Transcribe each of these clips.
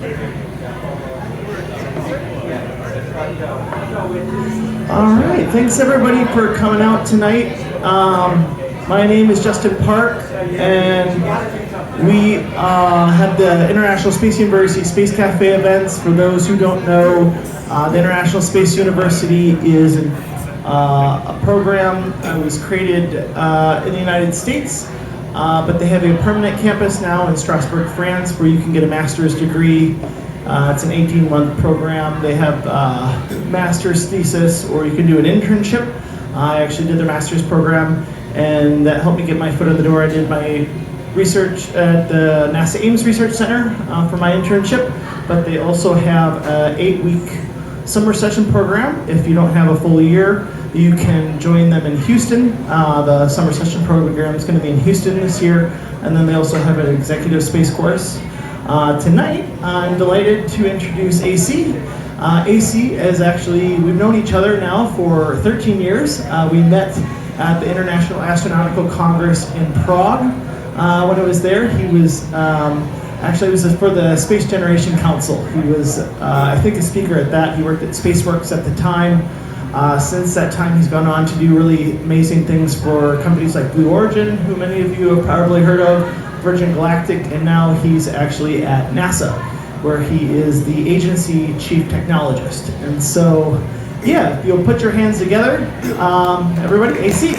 All right, thanks everybody for coming out tonight. My name is Justin Park, and we have the International Space University Space Café events. For those who don't know, the International Space University is a program that was created in the United States, but they have a permanent campus now in Strasbourg, France, where you can get a master's degree. It's an 18-month program. They have master's thesis, or you can do an internship. I actually did their master's program, and that helped me get my foot in the door. I did my research at the NASA Ames Research Center for my internship, but they also have an 8-week summer session program. If you don't have a full year, you can join them in Houston. The summer session program is going to be in Houston this year, and then they also have an executive space course. Tonight, I'm delighted to introduce AC. AC is actually, we've known each other now for 13 years. We met at the International Astronautical Congress in Prague. When I was there, he was, actually it was for the Space Generation Council. He was, I think, a speaker at that. He worked at SpaceWorks at the time. Since that time, he's gone on to do really amazing things for companies like Blue Origin, who many of you have probably heard of, Virgin Galactic, and now he's actually at NASA, where he is the agency chief technologist. And so, yeah, if you'll put your hands together, everybody, AC. All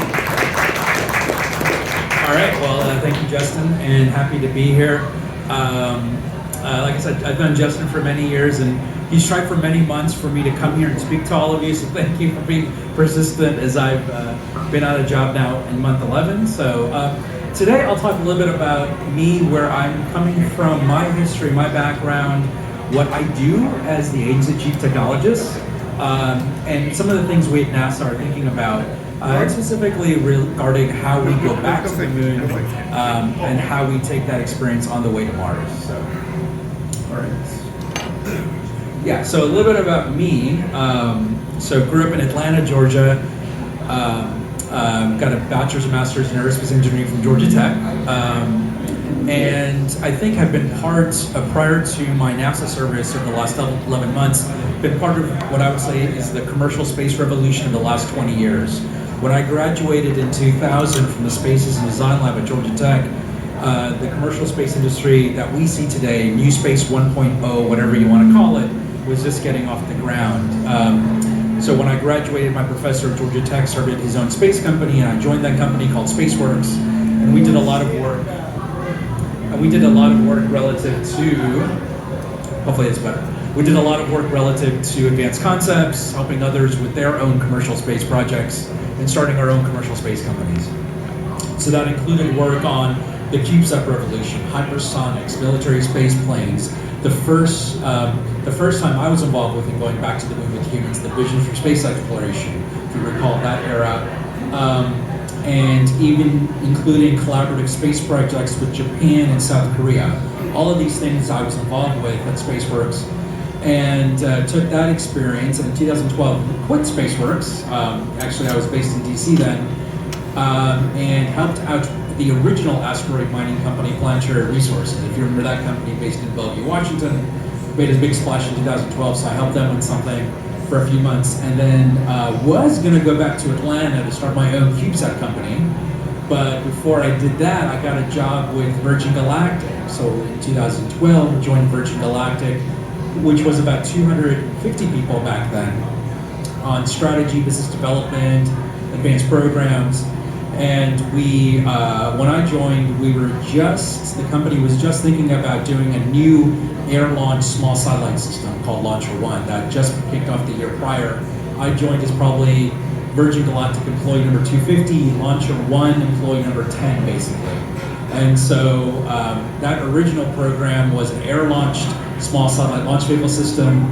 right, well, thank you, Justin, and happy to be here. Like I said, I've known Justin for many years, and he's tried for many months for me to come here and speak to all of you, so thank you for being persistent as I've been out of job now in month 11. So today I'll talk a little bit about me, where I'm coming from, my history, my background, what I do as the agency chief technologist, and some of the things we at NASA are thinking about, specifically regarding how we go back to the moon and how we take that experience on the way to Mars. So, all right. Yeah, so a little bit about me. So grew up in Atlanta, Georgia. Got a bachelor's and master's in aerospace engineering from Georgia Tech. And I think I've been part, prior to my NASA service over the last 11 months, been part of what I would say is the commercial space revolution of the last 20 years. When I graduated in 2000 from the Spaces and Design Lab at Georgia Tech, the commercial space industry that we see today, New Space 1.0, whatever you want to call it, was just getting off the ground. So when I graduated, my professor at Georgia Tech started his own space company, and I joined that company called SpaceWorks, and we did a lot of work. Relative to, hopefully it's better. We did a lot of work relative to advanced concepts, helping others with their own commercial space projects, and starting our own commercial space companies. So that included work on the CubeSat revolution, hypersonics, military space planes. The first time I was involved with going back to the moon with humans, the Vision for Space Exploration, if you recall that era, and even including collaborative space projects with Japan and South Korea. All of these things I was involved with at SpaceWorks, and took that experience, and in 2012 quit SpaceWorks. Actually, I was based in DC then, and helped out the original asteroid mining company, Planetary Resources. If you remember that company, based in Bellevue, Washington, made a big splash in 2012, so I helped them with something for a few months, and then was going to go back to Atlanta to start my own CubeSat company. But before I did that, I got a job with Virgin Galactic. So in 2012, I joined Virgin Galactic, which was about 250 people back then, on strategy, business development, advanced programs. And we, when I joined, the company was just thinking about doing a new air-launched small satellite system called Launcher One that just kicked off the year prior. I joined as probably Virgin Galactic employee number 250, Launcher One employee number 10, basically. And so that original program was an air-launched small satellite launch vehicle system.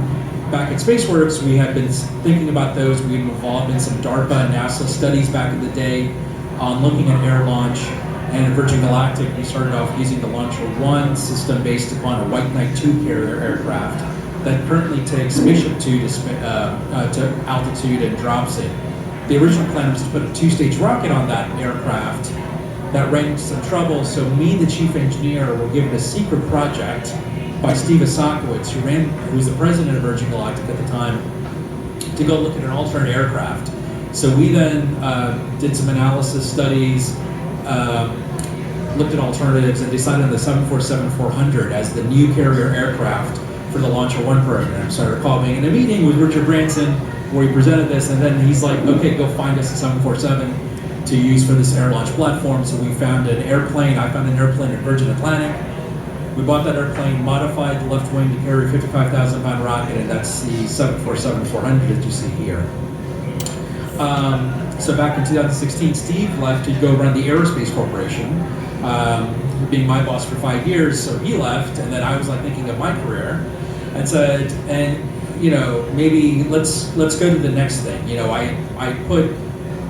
Back at SpaceWorks, we had been thinking about those. We had been involved in some DARPA and NASA studies back in the day on looking at air launch. And at Virgin Galactic, we started off using the Launcher One system based upon a White Knight 2 carrier aircraft that currently takes Spaceship 2 to altitude and drops it. The original plan was to put a 2-stage rocket on that aircraft. That ran into some trouble, so me, the chief engineer, were given a secret project by Steve Isakowitz, who was the president of Virgin Galactic at the time, to go look at an alternate aircraft. So we then did some analysis studies, looked at alternatives, and decided on the 747-400 as the new carrier aircraft for the Launcher One program. So I recall being in a meeting with Richard Branson where he presented this, and then he's like, okay, go find us a 747 to use for this air launch platform. So we found an airplane, I found an airplane at Virgin Atlantic. We bought that airplane, modified the left wing to carry a 55,000 pound rocket, and that's the 747-400 that you see here. So back in 2016, Steve left to go run the Aerospace Corporation, being my boss for 5 years, so he left, and then I was like thinking of my career, and said, maybe let's go to the next thing. I put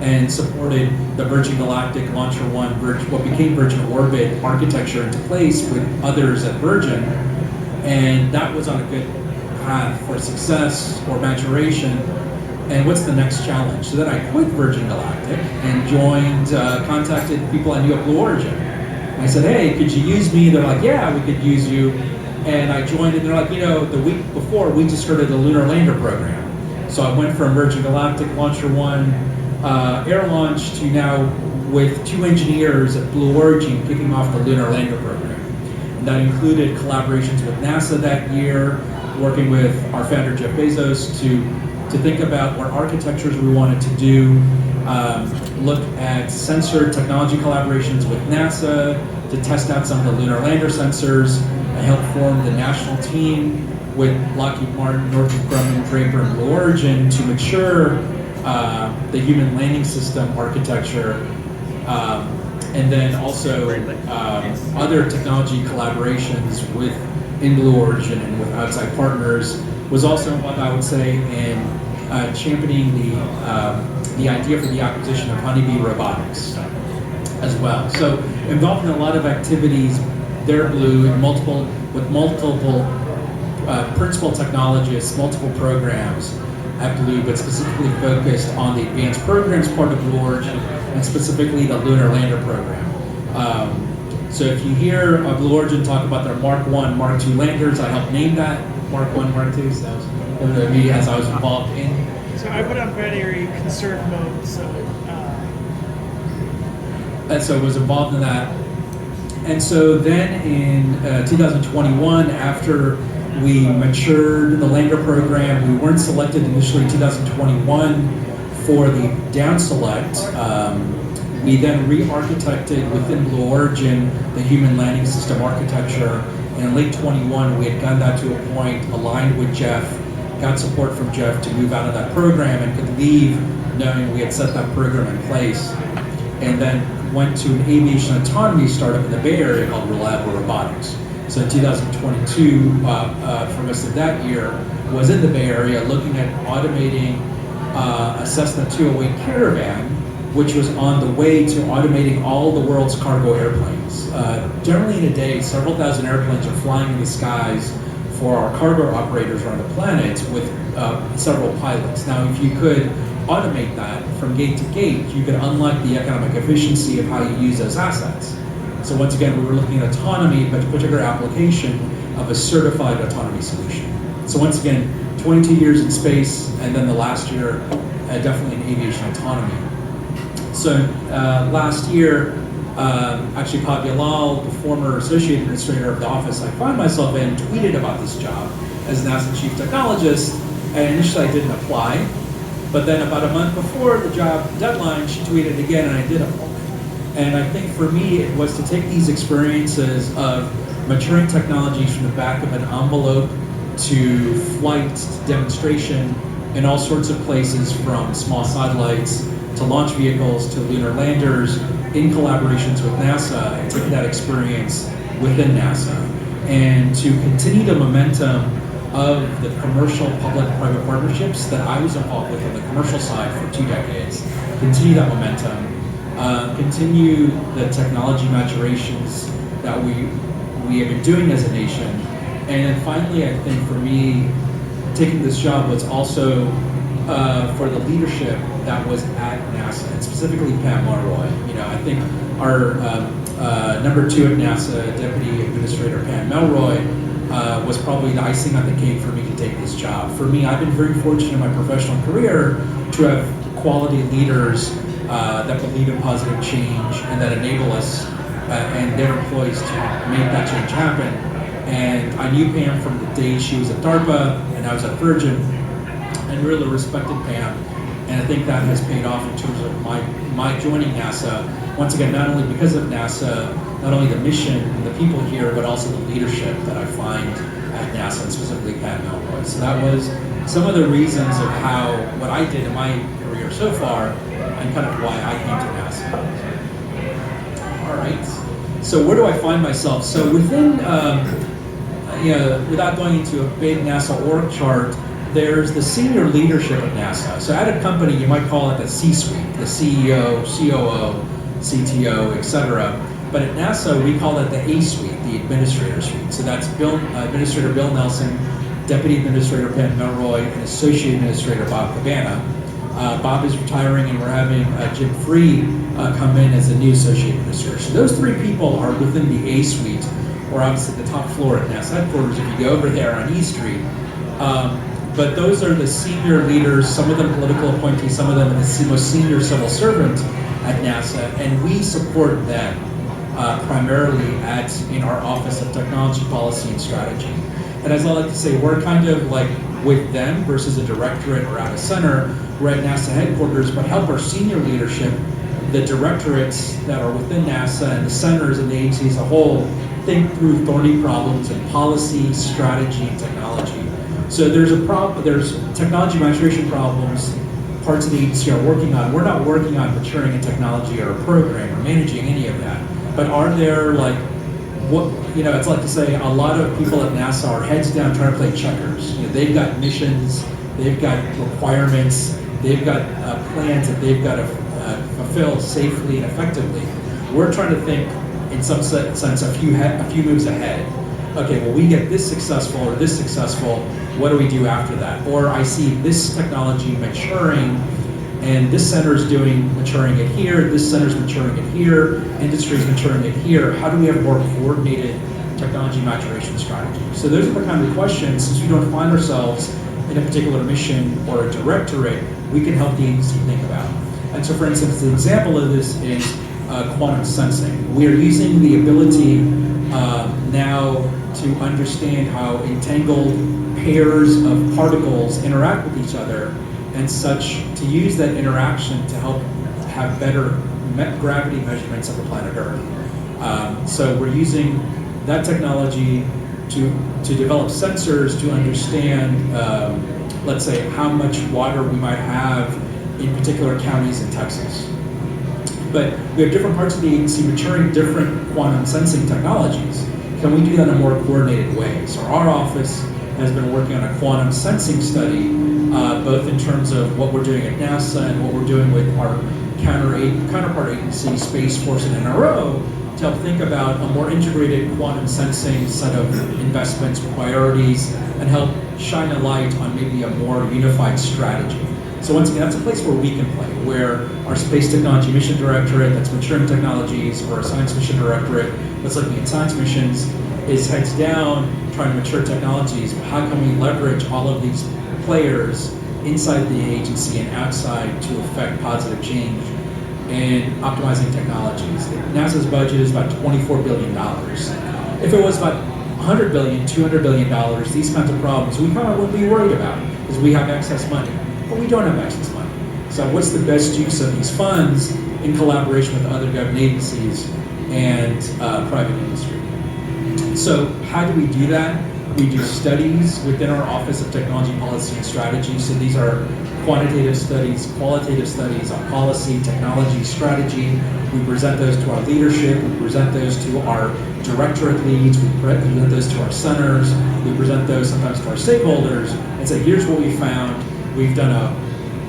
and supported the Virgin Galactic Launcher One, what became Virgin Orbit architecture into place with others at Virgin, and that was on a good path for success or maturation. And what's the next challenge? So then I quit Virgin Galactic and contacted people I knew at Blue Origin. And I said, hey, could you use me? They're like, yeah, we could use you. And I joined, and they're like, the week before, we just started the Lunar Lander program. So I went from Virgin Galactic Launcher One air launch to now with 2 engineers at Blue Origin kicking off the Lunar Lander program. And that included collaborations with NASA that year, working with our founder Jeff Bezos to think about what architectures we wanted to do, look at sensor technology collaborations with NASA to test out some of the lunar lander sensors, and help form the national team with Lockheed Martin, Northrop Grumman, Draper, and Blue Origin to mature the human landing system architecture, and then also other technology collaborations in Blue Origin and with outside partners was also involved, I would say, in championing the idea for the acquisition of Honeybee Robotics as well. So involved in a lot of activities there at Blue, with multiple principal technologists, multiple programs at Blue, but specifically focused on the advanced programs part of Blue Origin, and specifically the Lunar Lander program. So if you hear Blue Origin talk about their Mark 1, Mark 2 landers, I helped name that, Mark 1, Mark 2, so that was me as I was involved in. So I put on battery conserve mode, so... And so I was involved in that. And so then in 2021, after we matured the lander program, we weren't selected initially in 2021 for the down select. We then re-architected within Blue Origin the human landing system architecture. And in late 21, we had gotten that to a point, aligned with Jeff, got support from Jeff to move out of that program and could leave knowing we had set that program in place. And then went to an aviation autonomy startup in the Bay Area called Reliable Robotics. So in 2022, for most of that year, was in the Bay Area looking at automating a Cessna 208 Caravan, which was on the way to automating all the world's cargo airplanes. Generally in a day, several thousand airplanes are flying in the skies for our cargo operators around the planet with several pilots. Now, if you could automate that from gate to gate, you could unlock the economic efficiency of how you use those assets. So once again, we were looking at autonomy, but a particular application of a certified autonomy solution. So once again, 22 years in space, and then the last year, definitely in aviation autonomy. So last year, actually Pat Bilal, the former associate administrator of the office I find myself in, tweeted about this job as NASA chief technologist, and initially I didn't apply. But then about a month before the job deadline, she tweeted again, and I did apply. And I think for me, it was to take these experiences of maturing technologies from the back of an envelope to flight, to demonstration, in all sorts of places, from small satellites to launch vehicles to lunar landers, in collaborations with NASA, and taking that experience within NASA. And to continue the momentum of the commercial public-private partnerships that I was involved with on the commercial side for 2 decades, continue that momentum, continue the technology maturations that we have been doing as a nation. And then finally, I think for me, taking this job was also for the leadership that was at NASA, and specifically Pam Mulroy. I think our number 2 at NASA, Deputy Administrator Pam Mulroy, was probably the icing on the cake for me to take this job. For me, I've been very fortunate in my professional career to have quality leaders that believe in positive change and that enable us and their employees to make that change happen. And I knew Pam from the day she was at DARPA and I was at Virgin, and really respected Pam. And I think that has paid off in terms of my joining NASA. Once again, not only because of NASA, not only the mission and the people here, but also the leadership that I find at NASA, and specifically Pat Melroy. So that was some of the reasons of how, what I did in my career so far, and kind of why I came to NASA. All right, so where do I find myself? So within, without going into a big NASA org chart, there's the senior leadership of NASA. So at a company, you might call it the C-suite, the CEO, COO, CTO, etc. But at NASA, we call it the A-suite, the administrator suite. So that's Administrator Bill Nelson, Deputy Administrator Pam Melroy, and Associate Administrator Bob Cabana. Bob is retiring, and we're having Jim Free come in as the new Associate Administrator. So those three people are within the A-suite, or obviously the top floor at NASA headquarters if you go over there on E Street. But those are the senior leaders, some of them political appointees, some of them the most senior civil servant at NASA, and we support them primarily in our Office of Technology Policy and Strategy. And as I like to say, we're kind of like with them versus a directorate or at a center. We're at NASA headquarters, but help our senior leadership, the directorates that are within NASA and the centers and the agency as a whole, think through thorny problems in policy, strategy, and technology. So there's technology maturation problems parts of the agency are working on. We're not working on maturing a technology or a program or managing any of that. But are there it's like to say a lot of people at NASA are heads down trying to play checkers. They've got missions, they've got requirements, they've got plans that they've got to fulfill safely and effectively. We're trying to think in some sense a few moves ahead. Okay, well, we get this successful or this successful, what do we do after that? Or I see this technology maturing, and this center is maturing it here, this center is maturing it here, industry is maturing it here. How do we have more coordinated technology maturation strategy? So those are the kind of questions, since we don't find ourselves in a particular mission or a directorate, we can help the agency think about. And so, for instance, the example of this is quantum sensing. We are using the ability now to understand how entangled pairs of particles interact with each other, and such to use that interaction to help have better gravity measurements of the planet Earth. So we're using that technology to develop sensors to understand, let's say, how much water we might have in particular counties in Texas. But we have different parts of the agency maturing different quantum sensing technologies. Can we do that in a more coordinated way? So our office has been working on a quantum sensing study, both in terms of what we're doing at NASA and what we're doing with our counterpart agency, Space Force and NRO, to help think about a more integrated quantum sensing set of investments, priorities, and help shine a light on maybe a more unified strategy. So once again, that's a place where we can play, where our Space Technology Mission Directorate that's maturing technologies, or our Science Mission Directorate that's looking at science missions, is heads down trying to mature technologies. How can we leverage all of these players inside the agency and outside to affect positive change in optimizing technologies? NASA's budget is about $24 billion. If it was about $100 billion, $200 billion, these kinds of problems, we kind of wouldn't be worried about because we have excess money. But we don't have excess money. So what's the best use of these funds in collaboration with other government agencies and private industry? So how do we do that? We do studies within our Office of Technology Policy and Strategy. So these are quantitative studies, qualitative studies on policy, technology, strategy. We present those to our leadership. We present those to our directorate leads. We present those to our centers. We present those sometimes to our stakeholders and say, here's what we found. We've done a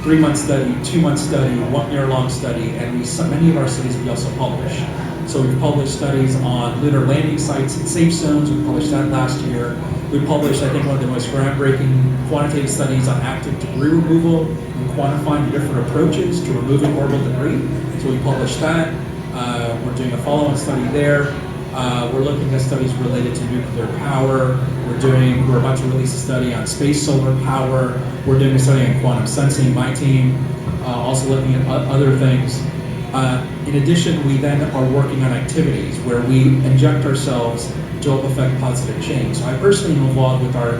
3-month study, 2-month study, 1-year-long study, and many of our studies we also publish. So we've published studies on lunar landing sites and safe zones. We published that last year. We published, I think, one of the most groundbreaking quantitative studies on active debris removal and quantifying the different approaches to removing orbital debris. So we published that. We're doing a follow-on study there. We're looking at studies related to nuclear power. We're about to release a study on space solar power. We're doing a study on quantum sensing, my team, also looking at other things. In addition, we then are working on activities where we inject ourselves to help affect positive change. So I personally am involved with our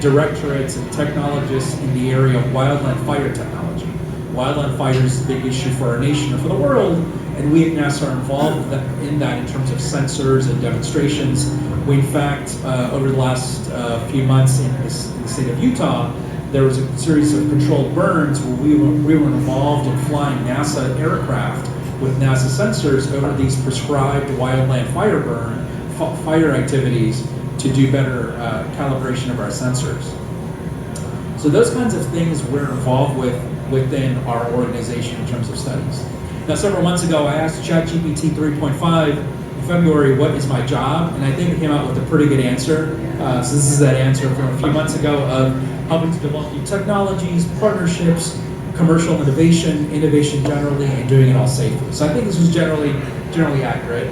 directorates and technologists in the area of wildland fire technology. Wildland fire is a big issue for our nation and for the world, and we at NASA are involved in that in terms of sensors and demonstrations. We, in fact, over the last few months in the state of Utah, there was a series of controlled burns where we were involved in flying NASA aircraft with NASA sensors over these prescribed wildland fire activities to do better calibration of our sensors. So those kinds of things we're involved with within our organization in terms of studies. Now, several months ago, I asked ChatGPT 3.5 in February, what is my job? And I think it came out with a pretty good answer. So this is that answer from a few months ago of helping to develop new technologies, partnerships, commercial innovation generally, and doing it all safely. So I think this was generally accurate.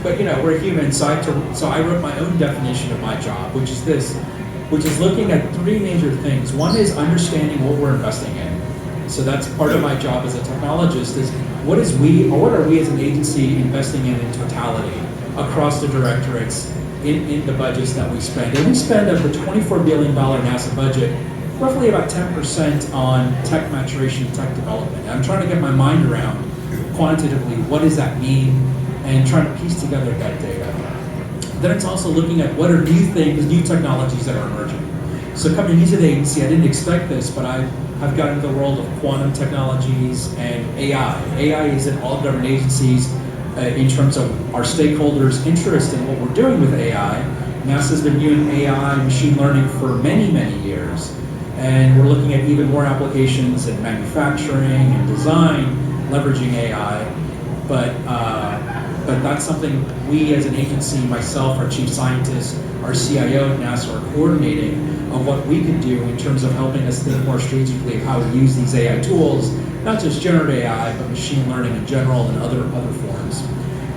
But we're human, so I wrote my own definition of my job, which is looking at three major things. One is understanding what we're investing in. So that's part of my job as a technologist is what are we as an agency investing in totality across the directorates in the budgets that we spend. And we spend of the $24 billion NASA budget, roughly about 10% on tech maturation and tech development. And I'm trying to get my mind around quantitatively what does that mean and trying to piece together that data. Then it's also looking at what are new things, new technologies that are emerging. So coming into the agency, I didn't expect this, but I've gotten into the world of quantum technologies and AI. AI is in all government agencies in terms of our stakeholders' interest in what we're doing with AI. NASA's been using AI, machine learning for many, many years. And we're looking at even more applications in manufacturing and design, leveraging AI. But that's something we as an agency, myself, our chief scientist, our CIO at NASA are coordinating of what we can do in terms of helping us think more strategically of how to use these AI tools, not just generative AI, but machine learning in general and other forms.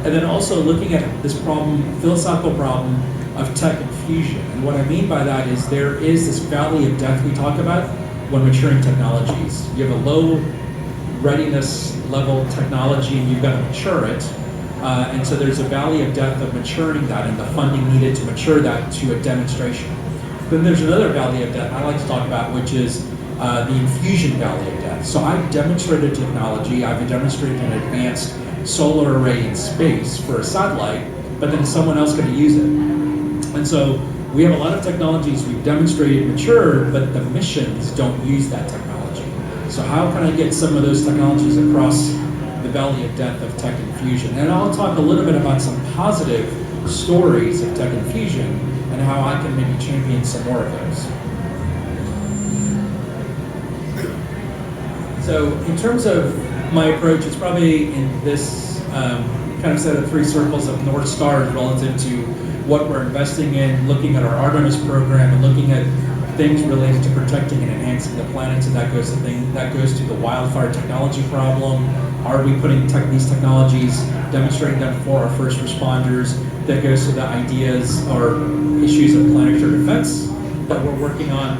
And then also looking at this philosophical problem of tech infusion. And what I mean by that is there is this valley of death we talk about when maturing technologies. You have a low readiness level technology and you've got to mature it. And so there's a valley of death of maturing that and the funding needed to mature that to a demonstration. Then there's another valley of death I like to talk about, which is the infusion valley of death. So I've demonstrated technology, I've demonstrated an advanced solar array in space for a satellite, but then someone else going to use it. And so we have a lot of technologies we've demonstrated matured, but the missions don't use that technology. So how can I get some of those technologies across the valley of death of tech infusion? And I'll talk a little bit about some positive stories of tech infusion and how I can maybe champion some more of those. So in terms of my approach, it's probably in this kind of set of three circles of North Stars relative to what we're investing in, looking at our Artemis program, and looking at things related to protecting and enhancing the planet. So that goes to the wildfire technology problem. Are we putting these technologies, demonstrating them for our first responders? That goes to the ideas or issues of planetary defense that we're working on.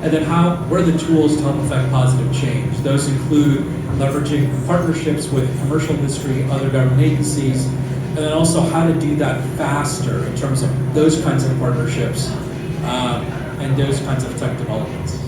And then what are the tools to help affect positive change? Those include leveraging partnerships with commercial industry, other government agencies, and then also how to do that faster in terms of those kinds of partnerships and those kinds of tech developments.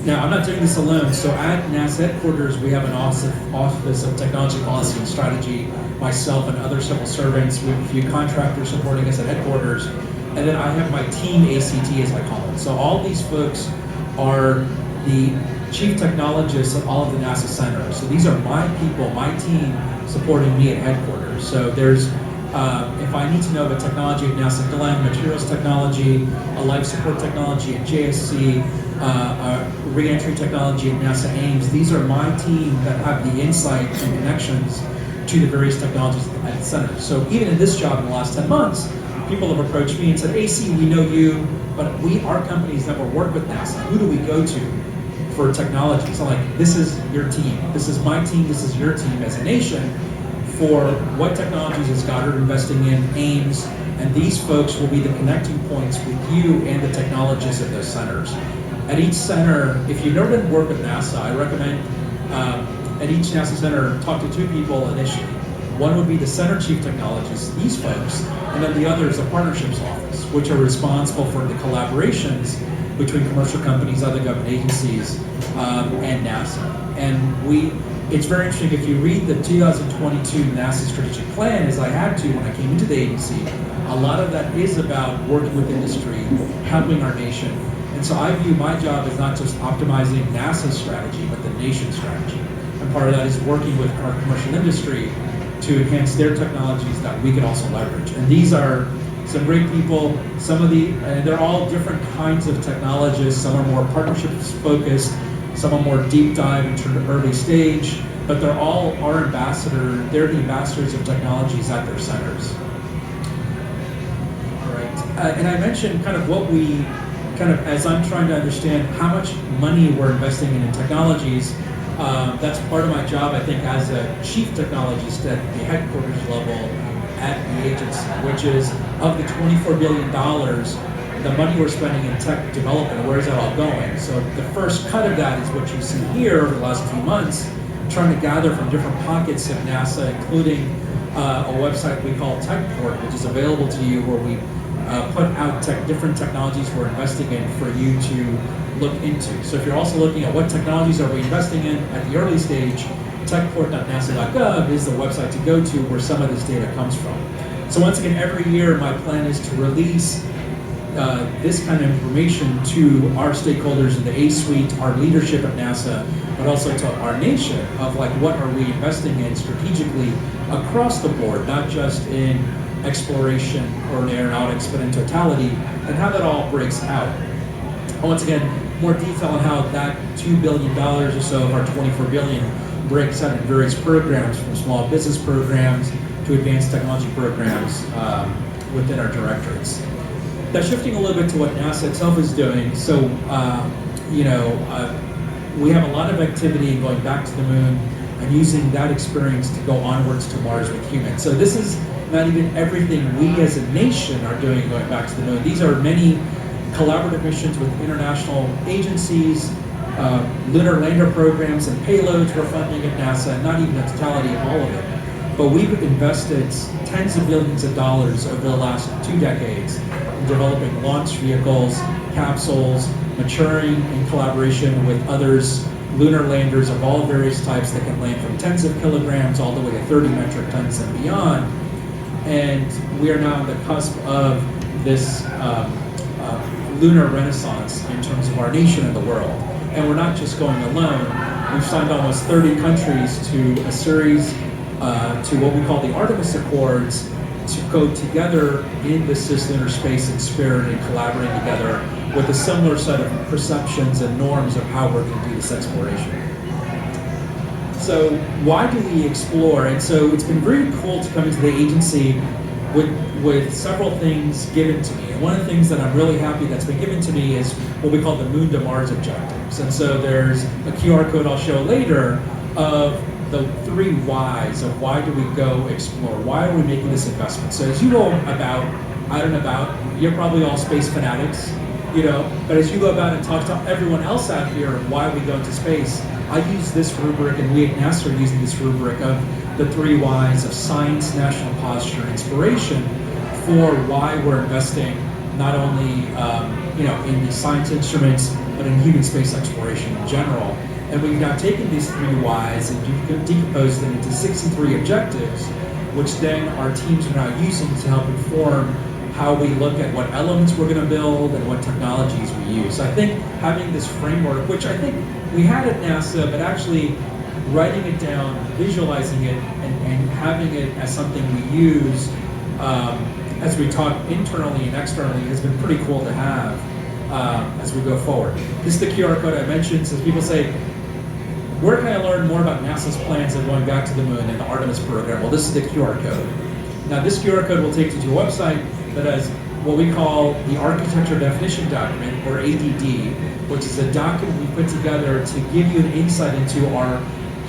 Now, I'm not doing this alone. So at NASA headquarters, we have an Office of Technology Policy and Strategy, myself and other civil servants. We have a few contractors supporting us at headquarters. And then I have my team, ACT as I call it. So all these folks are the chief technologists at all of the NASA centers. So these are my people, my team supporting me at headquarters. So there's, if I need to know about technology at NASA Glenn, materials technology, a life support technology at JSC, re-entry technology at NASA Ames, these are my team that have the insight and connections to the various technologies at the center. So even in this job in the last 10 months, people have approached me and said, AC, we know you, but we are companies that will work with NASA. Who do we go to for technology? So like, this is your team. This is my team. This is your team as a nation for what technologies is Goddard investing in, Ames, and these folks will be the connecting points with you and the technologists at those centers. At each center, if you've never done work with NASA, I recommend at each NASA center, talk to two people initially. One would be the center chief technologists, these folks, and then the other is the partnerships office, which are responsible for the collaborations between commercial companies, other government agencies, and NASA. And it's very interesting, if you read the 2022 NASA strategic plan, as I had to when I came into the agency, a lot of that is about working with industry, helping our nation. And so I view my job as not just optimizing NASA's strategy, but the nation's strategy. And part of that is working with our commercial industry to enhance their technologies that we can also leverage. And these are some great people. And they're all different kinds of technologists. Some are more partnerships focused, some are more deep dive into the early stage, but they're all our they're the ambassadors of technologies at their centers. All right, and I mentioned kind of what we, as I'm trying to understand how much money we're investing in technologies. That's part of my job, I think, as a chief technologist at the headquarters level at the agency, which is of the $24 billion, the money we're spending in tech development, where is that all going? So the first cut of that is what you see here over the last few months, trying to gather from different pockets of NASA, including a website we call TechPort, which is available to you, where we put out different technologies we're investing in for you to look into. So if you're also looking at what technologies are we investing in at the early stage, techport.nasa.gov is the website to go to where some of this data comes from. So once again, every year my plan is to release this kind of information to our stakeholders in the A-suite, our leadership at NASA, but also to our nation of like what are we investing in strategically across the board, not just in exploration or in aeronautics, but in totality, and how that all breaks out. Once again, more detail on how that $2 billion or so of our $24 billion breaks out in various programs, from small business programs to advanced technology programs within our directorates. Now, shifting a little bit to what NASA itself is doing, so we have a lot of activity in going back to the moon and using that experience to go onwards to Mars with humans. So this is not even everything we as a nation are doing going back to the moon. These are many collaborative missions with international agencies, lunar lander programs and payloads we're funding at NASA, not even the totality of all of it. But we've invested tens of billions of dollars over the last 2 decades in developing launch vehicles, capsules, maturing in collaboration with others, lunar landers of all various types that can land from tens of kilograms all the way to 30 metric tons and beyond. And we are now on the cusp of this lunar renaissance in terms of our nation and the world. And we're not just going alone. We've signed almost 30 countries to a series, to what we call the Artemis Accords, to go together in the cislunar space and spirit and collaborating together with a similar set of perceptions and norms of how we're going to do this exploration. So why do we explore? And so it's been very cool to come into the agency with several things given to me. And one of the things that I'm really happy that's been given to me is what we call the Moon to Mars objectives. And so there's a QR code I'll show later of the 3 whys of why do we go explore? Why are we making this investment? So as you go about, you're probably all space fanatics, but as you go about and talk to everyone else out here of why we go into space, I use this rubric, and we at NASA are using this rubric of the 3 whys of science, national posture, and inspiration for why we're investing not only in the science instruments, but in human space exploration in general. And we've now taken these 3 whys and decomposed them into 63 objectives, which then our teams are now using to help inform how we look at what elements we're going to build and what technologies we use. So I think having this framework, which I think we had at NASA, but actually writing it down, visualizing it, and having it as something we use as we talk internally and externally has been pretty cool to have as we go forward. This is the QR code I mentioned. So people say, where can I learn more about NASA's plans of going back to the moon and the Artemis program? Well, this is the QR code. Now, this QR code will take you to a website that has what we call the Architecture Definition Document, or ADD, which is a document we put together to give you an insight into our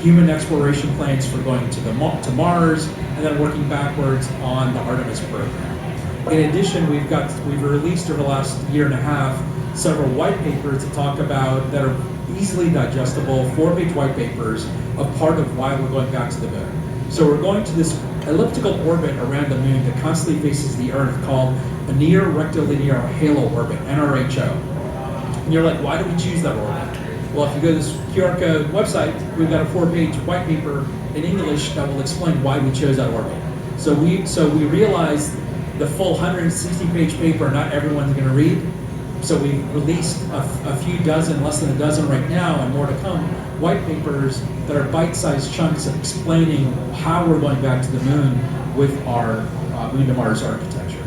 human exploration plans for going to Mars, and then working backwards on the Artemis program. In addition, we've released over the last year and a half several white papers to talk about that are easily digestible 4-page white papers of part of why we're going back to the moon. So we're going to this elliptical orbit around the moon that constantly faces the Earth called a near rectilinear halo orbit, NRHO. And you're like, why do we choose that orbit? Well, if you go to this QR code website, we've got a 4-page white paper in English that will explain why we chose that orbit. So we realized the full 160-page paper, not everyone's going to read. So we released a few dozen, less than a dozen right now, and more to come, white papers that are bite-sized chunks of explaining how we're going back to the moon with our Moon to Mars architecture.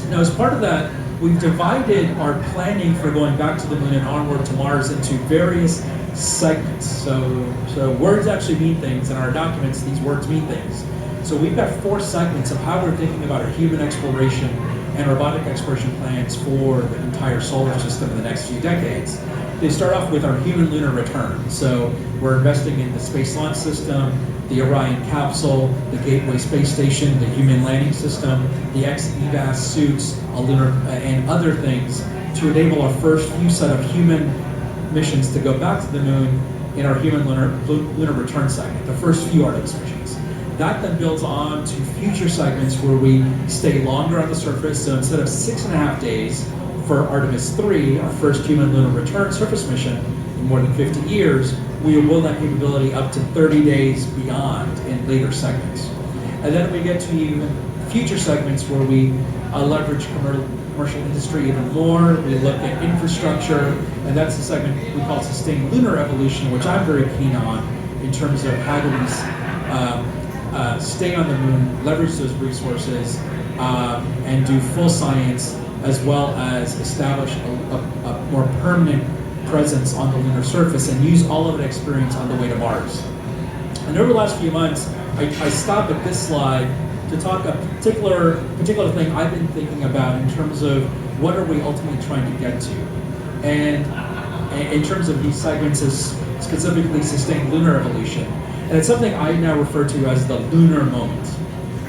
Now, as part of that, we've divided our planning for going back to the moon and onward to Mars into various segments. So words actually mean things. In our documents, these words mean things. So we've got 4 segments of how we're thinking about our human exploration and robotic exploration plans for the entire solar system in the next few decades. They start off with our human lunar return. So we're investing in the Space Launch System, the Orion capsule, the Gateway Space Station, the Human Landing System, the XEVAS suits, and other things to enable our first few set of human missions to go back to the moon in our human lunar return segment, the first few Artemis missions. That then builds on to future segments where we stay longer on the surface. So instead of 6.5 days for Artemis 3, our first human lunar return surface mission in more than 50 years, we will build that capability up to 30 days beyond in later segments. And then we get to even future segments where we leverage commercial industry even more. We look at infrastructure, and that's the segment we call sustained lunar evolution, which I'm very keen on in terms of how do we stay on the moon, leverage those resources, and do full science, as well as establish a more permanent presence on the lunar surface and use all of that experience on the way to Mars. And over the last few months, I stop at this slide to talk a particular thing I've been thinking about in terms of what are we ultimately trying to get to. And in terms of these segments as specifically sustained lunar evolution. And it's something I now refer to as the lunar moment.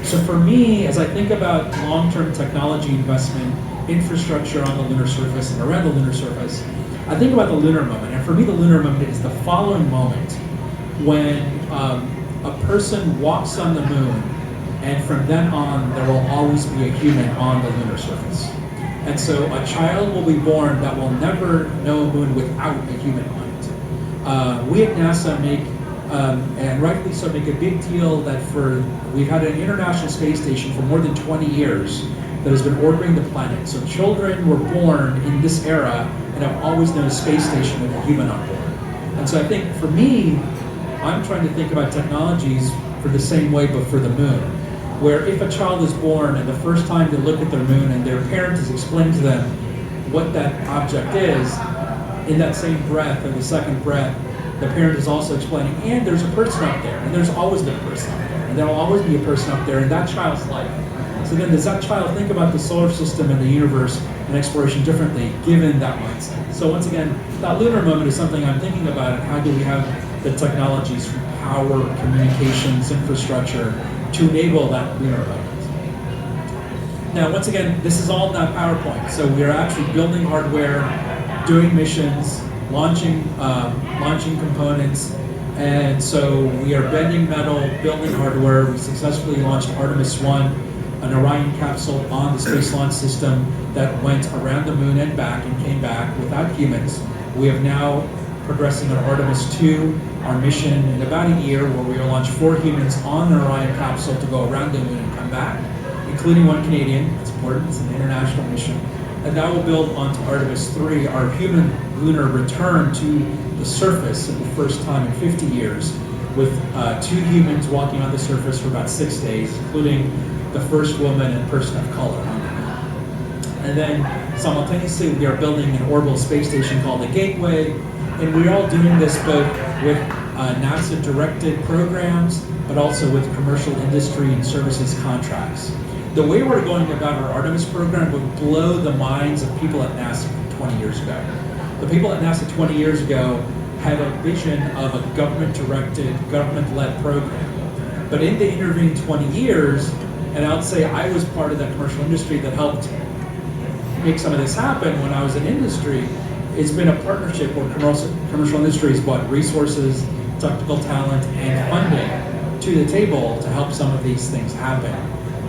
So for me, as I think about long-term technology investment, infrastructure on the lunar surface and around the lunar surface, I think about the lunar moment. And for me, the lunar moment is the following moment when a person walks on the moon, and from then on, there will always be a human on the lunar surface. And so a child will be born that will never know a moon without a human on it. We at NASA and rightly so, make a big deal that we've had an International Space Station for more than 20 years that has been orbiting the planet. So children were born in this era and have always known a space station with a human on board. And so I think for me, I'm trying to think about technologies for the same way, but for the moon, where if a child is born and the first time they look at their moon and their parent has explained to them what that object is, in that same breath or the second breath, the parent is also explaining, and there's a person up there, and there's always been a person up there, and there will always be a person up there in that child's life. So then does that child think about the solar system and the universe and exploration differently, given that mindset? So once again, that lunar moment is something I'm thinking about, and how do we have the technologies from power, communications, infrastructure to enable that lunar moment. Now, once again, this is all not PowerPoint. So we are actually building hardware, doing missions, launching components, and so we are bending metal, building hardware. We successfully launched Artemis 1, an Orion capsule on the Space Launch System that went around the moon and back and came back without humans. We have now progressing on Artemis 2, our mission in about a year, where we will launch 4 humans on the Orion capsule to go around the moon and come back, including 1 Canadian. It's important, it's an international mission. And that will build onto Artemis 3, our human lunar return to the surface for the first time in 50 years, with 2 humans walking on the surface for about 6 days, including the first woman and person of color on the moon. And then simultaneously, we are building an orbital space station called the Gateway, and we're all doing this both with NASA-directed programs, but also with commercial industry and services contracts. The way we're going about our Artemis program would blow the minds of people at NASA 20 years ago. The people at NASA 20 years ago had a vision of a government-directed, government-led program. But in the intervening 20 years, and I would say I was part of that commercial industry that helped make some of this happen when I was in industry, it's been a partnership where commercial industries brought resources, technical talent, and funding to the table to help some of these things happen.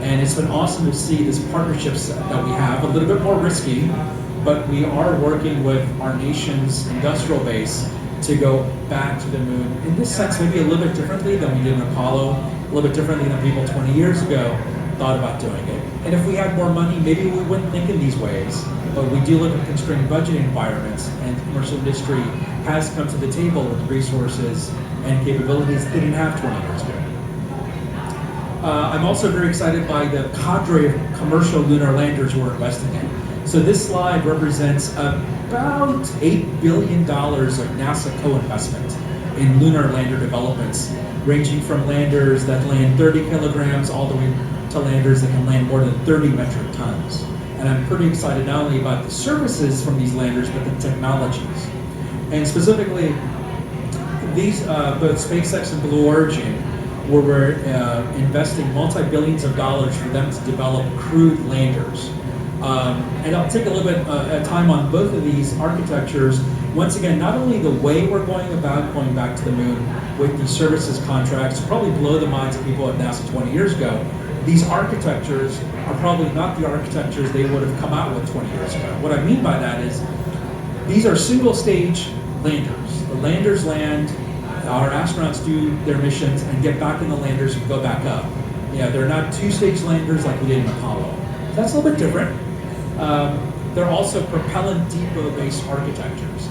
And it's been awesome to see this partnerships that we have, a little bit more risky, but we are working with our nation's industrial base to go back to the moon. In this sense, maybe a little bit differently than we did in Apollo, a little bit differently than people 20 years ago thought about doing it. And if we had more money, maybe we wouldn't think in these ways, but we do live in constrained budgeting environments, and the commercial industry has come to the table with resources and capabilities they didn't have 20 years ago. I'm also very excited by the cadre of commercial lunar landers we're investing in. So this slide represents about $8 billion of NASA co-investment in lunar lander developments, ranging from landers that land 30 kilograms all the way to landers that can land more than 30 metric tons. And I'm pretty excited not only about the services from these landers, but the technologies. And specifically, these, both SpaceX and Blue Origin, where we're investing multi-billions of dollars for them to develop crewed landers. And I'll take a little bit of time on both of these architectures. Once again, not only the way we're going about going back to the moon with these services contracts, probably blow the minds of people at NASA 20 years ago, these architectures are probably not the architectures they would have come out with 20 years ago. What I mean by that is, these are single-stage landers. The landers land, our astronauts do their missions and get back in the landers and go back up. Yeah, they're not two-stage landers like we did in Apollo. That's a little bit different. They're also propellant depot-based architectures.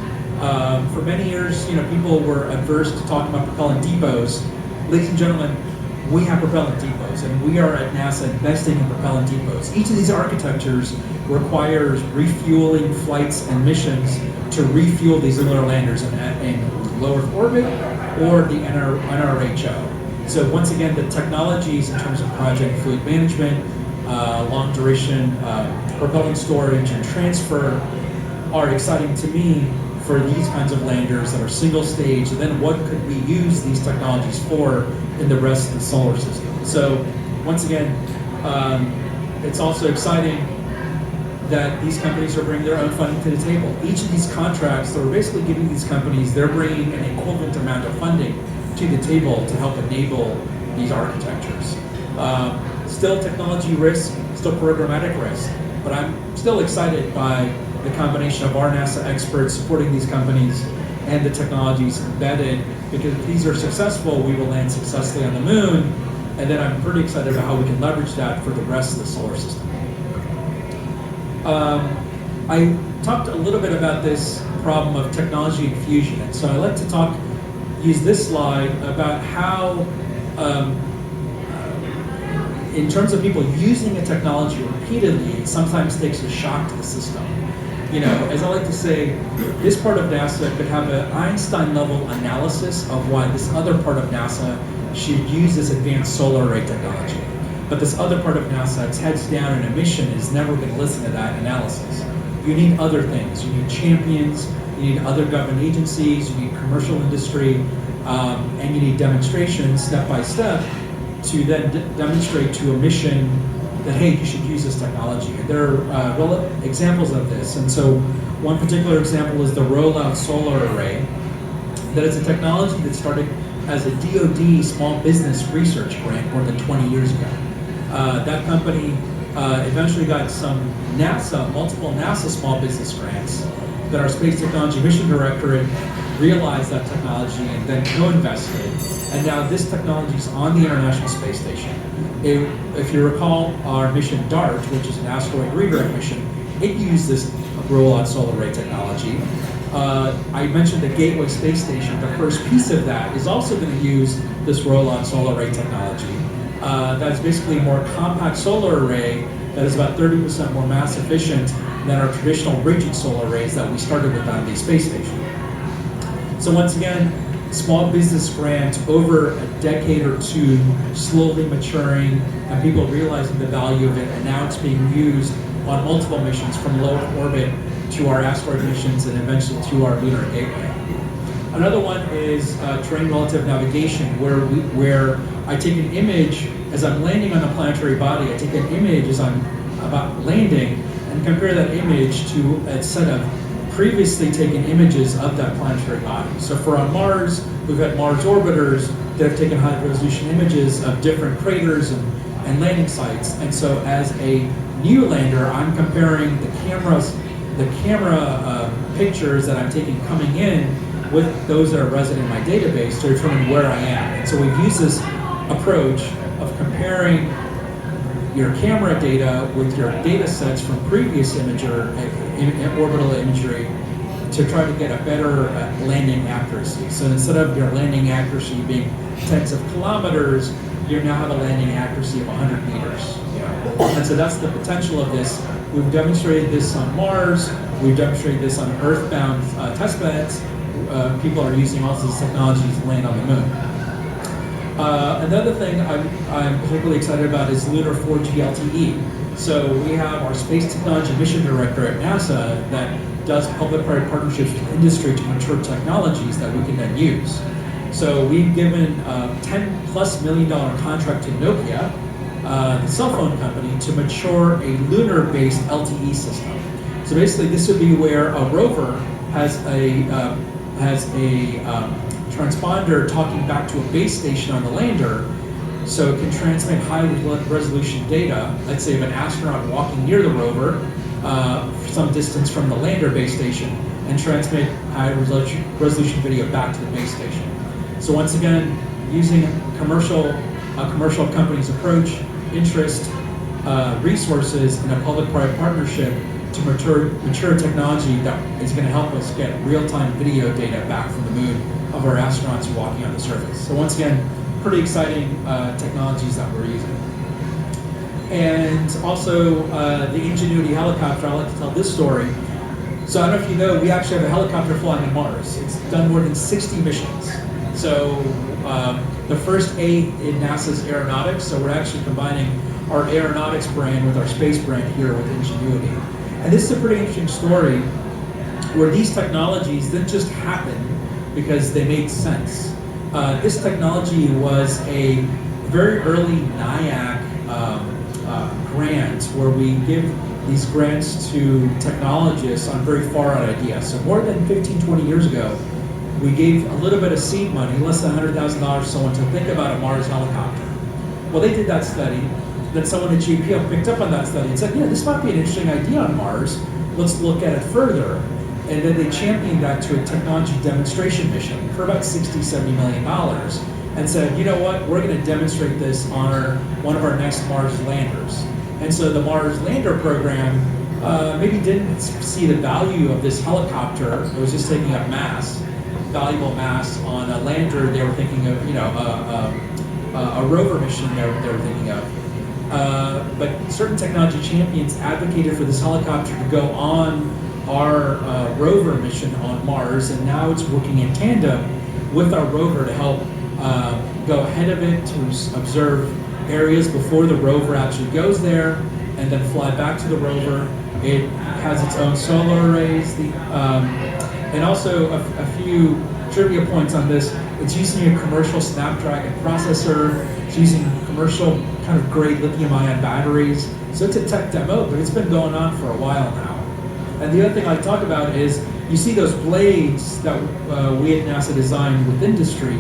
For many years, people were adverse to talking about propellant depots. Ladies and gentlemen, we have propellant depots, and we are at NASA investing in propellant depots. Each of these architectures requires refueling flights and missions to refuel these lunar landers in low Earth orbit or the NRHO. So once again, the technologies in terms of project fluid management, long duration propellant storage and transfer are exciting to me for these kinds of landers that are single stage, and then what could we use these technologies for in the rest of the solar system. So once again, it's also exciting that these companies are bringing their own funding to the table. Each of these contracts, they're basically giving these companies, they're bringing an equivalent amount of funding to the table to help enable these architectures. Still technology risk, still programmatic risk, but I'm still excited by the combination of our NASA experts supporting these companies and the technologies embedded, because if these are successful, we will land successfully on the moon, and then I'm pretty excited about how we can leverage that for the rest of the solar system. I talked a little bit about this problem of technology infusion, and so I like to use this slide about how, in terms of people using a technology repeatedly, it sometimes takes a shock to the system. As I like to say, this part of NASA could have an Einstein-level analysis of why this other part of NASA should use this advanced solar array technology. But this other part of NASA, its heads down in a mission, is never going to listen to that analysis. You need other things. You need champions, you need other government agencies, you need commercial industry, and you need demonstrations step by step to then demonstrate to a mission that, hey, you should use this technology. And there are examples of this. And so one particular example is the Rollout Solar Array. That is a technology that started as a DoD small business research grant more than 20 years ago. That company eventually got multiple NASA small business grants that our Space Technology Mission Directorate realized that technology and then co-invested. And now this technology is on the International Space Station. If you recall our mission DART, which is an asteroid redirect mission, it used this rollout solar array technology. I mentioned the Gateway Space Station. The first piece of that is also going to use this rollout solar array technology. That's basically a more compact solar array that is about 30% more mass efficient than our traditional rigid solar arrays that we started with on the space station. So once again, small business grant over a decade or two, slowly maturing, and people realizing the value of it, and now it's being used on multiple missions from low Earth orbit to our asteroid missions and eventually to our lunar gateway. Another one is terrain relative navigation, where I take an image as I'm landing on a planetary body. I take an image as I'm about landing and compare that image to a set of previously taken images of that planetary body. So for on Mars, we've had Mars orbiters that have taken high resolution images of different craters and landing sites. And so as a new lander, I'm comparing the camera pictures that I'm taking coming in with those that are resident in my database to determine where I am. And so we've used this approach of comparing your camera data with your data sets from previous orbital imagery to try to get a better landing accuracy. So instead of your landing accuracy being tens of kilometers, you now have a landing accuracy of 100 meters. And so that's the potential of this. We've demonstrated this on Mars. We've demonstrated this on Earthbound test beds. People are using all these technologies to land on the moon. Another thing I'm particularly excited about is Lunar 4G LTE. So we have our Space Technology Mission Director at NASA that does public-private partnerships with industry to mature technologies that we can then use. So we've given a $10+ million contract to Nokia, the cell phone company, to mature a lunar-based LTE system. So basically, this would be where a rover has a transponder talking back to a base station on the lander, so it can transmit high-resolution data. Let's say of an astronaut walking near the rover, some distance from the lander base station, and transmit high-resolution video back to the base station. So once again, using a commercial company's approach, interest, resources, and a public-private partnership to mature technology that is going to help us get real-time video data back from the moon of our astronauts walking on the surface. So once again, pretty exciting technologies that we're using. And also the Ingenuity helicopter, I like to tell this story. So I don't know if you know, we actually have a helicopter flying on Mars. It's done more than 60 missions. So the first 8 in NASA's aeronautics, so we're actually combining our aeronautics brand with our space brand here with Ingenuity. And this is a pretty interesting story where these technologies didn't just happen because they made sense. This technology was a very early NIAC grant where we give these grants to technologists on very far out ideas. So more than 15, 20 years ago, we gave a little bit of seed money, less than $100,000 to someone to think about a Mars helicopter. Well, they did that study. Then someone at GPL picked up on that study and said, yeah, this might be an interesting idea on Mars. Let's look at it further. And then they championed that to a technology demonstration mission for about $60, $70 million and said, you know what, we're going to demonstrate this on one of our next Mars landers. And so the Mars lander program maybe didn't see the value of this helicopter. It was just taking up mass, valuable mass on a lander. They were thinking of, a rover mission they were thinking of. But certain technology champions advocated for this helicopter to go on our rover mission on Mars, and now it's working in tandem with our rover to help go ahead of it to observe areas before the rover actually goes there, and then fly back to the rover. It has its own solar arrays, and also a few trivia points on this. It's using a commercial Snapdragon processor. It's using commercial kind of grade lithium-ion batteries. So it's a tech demo, but it's been going on for a while now. And the other thing I talk about is you see those blades that we at NASA designed with industry.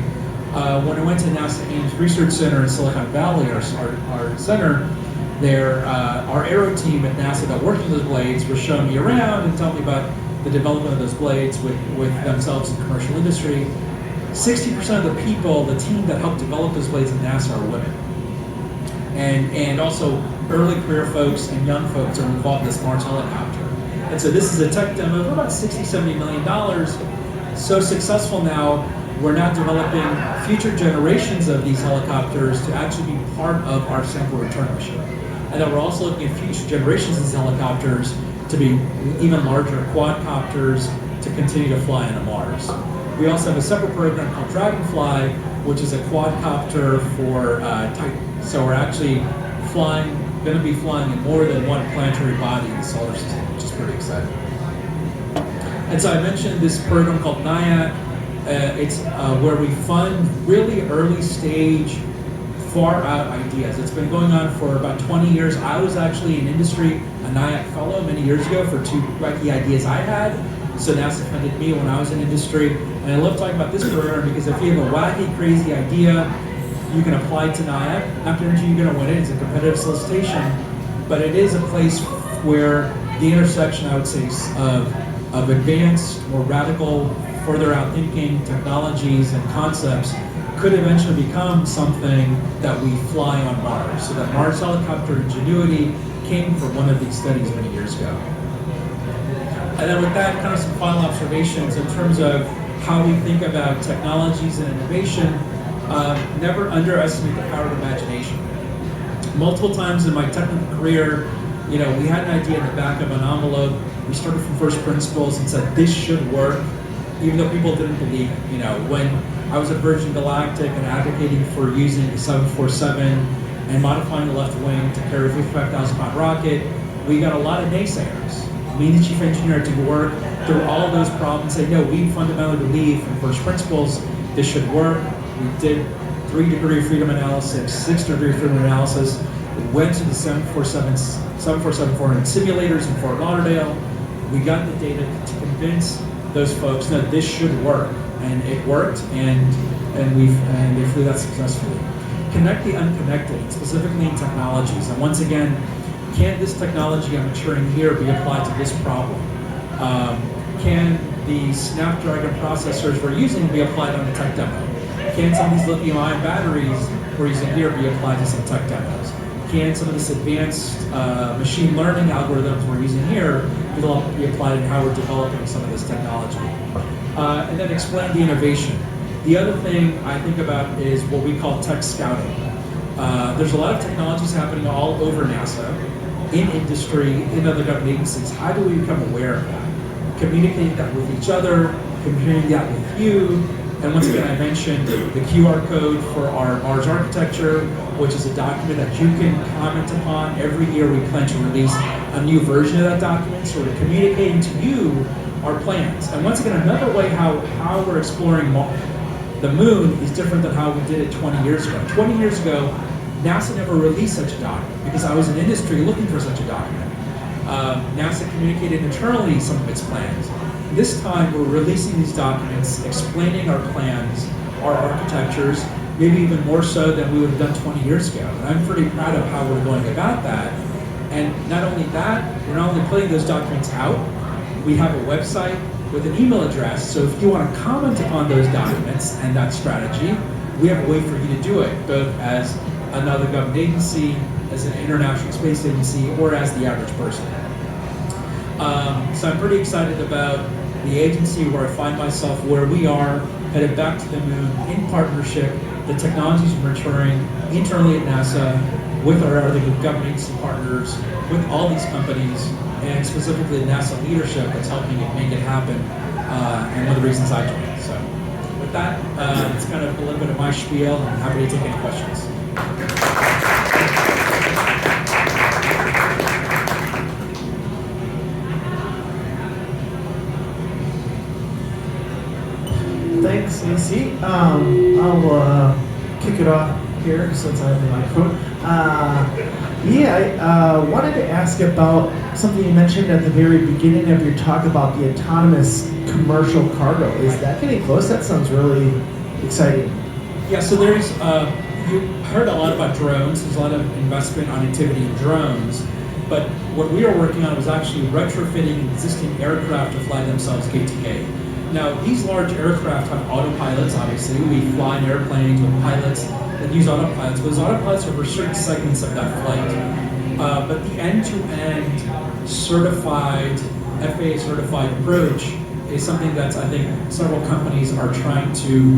When I went to NASA Ames Research Center in Silicon Valley, our center there, our aero team at NASA that worked on those blades was showing me around and telling me about the development of those blades with themselves in commercial industry. 60% of the people, the team that helped develop those blades at NASA are women. And also early career folks and young folks are involved in this Mars helicopter. And so this is a tech demo of about $60, $70 million. So successful now, we're now developing future generations of these helicopters to actually be part of our sample return mission. And then we're also looking at future generations of these helicopters to be even larger quadcopters to continue to fly on Mars. We also have a separate program called Dragonfly, which is a quadcopter for Titan. So we're actually going to be flying in more than one planetary body in the solar system, which is pretty exciting. And so I mentioned this program called NIAC. It's where we fund really early stage, far out ideas. It's been going on for about 20 years. I was actually in industry, a NIAC fellow many years ago for 2 wacky ideas I had. So NASA funded me when I was in industry. And I love talking about this program because if you have a wacky, crazy idea, you can apply to NIAC. Not guaranteeing you're going to win it. It's a competitive solicitation. But it is a place where the intersection, I would say, of advanced, more radical, further out thinking technologies and concepts could eventually become something that we fly on Mars. So that Mars helicopter Ingenuity came from one of these studies many years ago. And then with that, kind of some final observations in terms of how we think about technologies and innovation. Never underestimate the power of imagination. Multiple times in my technical career, we had an idea in the back of an envelope. We started from first principles and said, this should work, even though people didn't believe it. When I was at Virgin Galactic and advocating for using the 747 and modifying the left wing to carry a 55,000-pound rocket, we got a lot of naysayers. Me and the chief engineer had to work through all those problems and say, no, we fundamentally believe in first principles, this should work. We did 3-degree freedom analysis, 6-degree freedom analysis. We went to the 747-400 simulators in Fort Lauderdale. We got the data to convince those folks that this should work, and it worked, and they flew that successfully. Connect the unconnected, specifically in technologies. And once again, can this technology I'm maturing here be applied to this problem? Can the Snapdragon processors we're using be applied on a tech demo? Can some of these lithium-ion batteries we're using here be applied to some tech demos? Can some of this advanced machine learning algorithms we're using here be applied in how we're developing some of this technology? And then explain the innovation. The other thing I think about is what we call tech scouting. There's a lot of technologies happening all over NASA, in industry, in other government agencies. How do we become aware of that? Communicate that with each other, communicating that with you. And once again, I mentioned the QR code for our Mars architecture, which is a document that you can comment upon. Every year we plan to release a new version of that document, so we're communicating to you our plans. And once again, another way how we're exploring the moon is different than how we did it 20 years ago. 20 years ago, NASA never released such a document because I was in industry looking for such a document. NASA communicated internally some of its plans. This time, we're releasing these documents, explaining our plans, our architectures, maybe even more so than we would have done 20 years ago. And I'm pretty proud of how we're going about that. And not only that, we're not only putting those documents out, we have a website with an email address. So if you want to comment upon those documents and that strategy, we have a way for you to do it, both as another government agency, as an international space agency, or as the average person. So I'm pretty excited about the agency where I find myself, where we are headed back to the moon in partnership. The technologies are maturing internally at NASA with our other government agency partners, with all these companies, and specifically the NASA leadership that's helping it make it happen, and one of the reasons I joined. So with that, it's kind of a little bit of my spiel, and I'm happy to take any questions. Thanks, AC. I'll kick it off here since I have the microphone. I wanted to ask about something you mentioned at the very beginning of your talk about the autonomous commercial cargo. Is that getting close? That sounds really exciting. Yeah, so there's, you heard a lot about drones. There's a lot of investment on activity in drones. But what we are working on was actually retrofitting existing aircraft to fly themselves gate to gate. Now, these large aircraft have autopilots, obviously. We fly in airplanes with pilots that use autopilots. Those autopilots are for certain segments of that flight. But the end-to-end certified, FAA-certified approach is something that I think several companies are trying to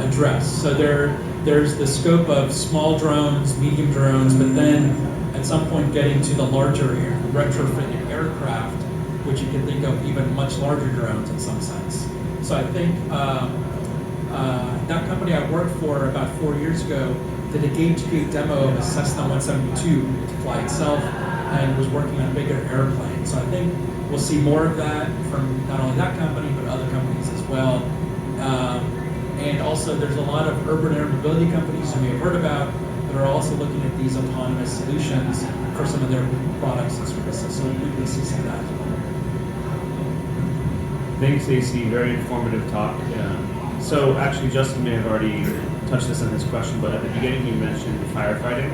address. So there's the scope of small drones, medium drones, but then at some point getting to the larger retrofitted aircraft, which you can think of even much larger drones in some sense. So I think that company I worked for about 4 years ago did a gate-to-gate demo of a Cessna 172 to fly itself and was working on bigger airplanes. So I think we'll see more of that from not only that company, but other companies as well. And also there's a lot of urban air mobility companies you may have heard about that are also looking at these autonomous solutions for some of their products and services. So we can see some of that. Thanks, AC. Very informative talk. So actually, Justin may have already touched this on his question, but at the beginning you mentioned firefighting.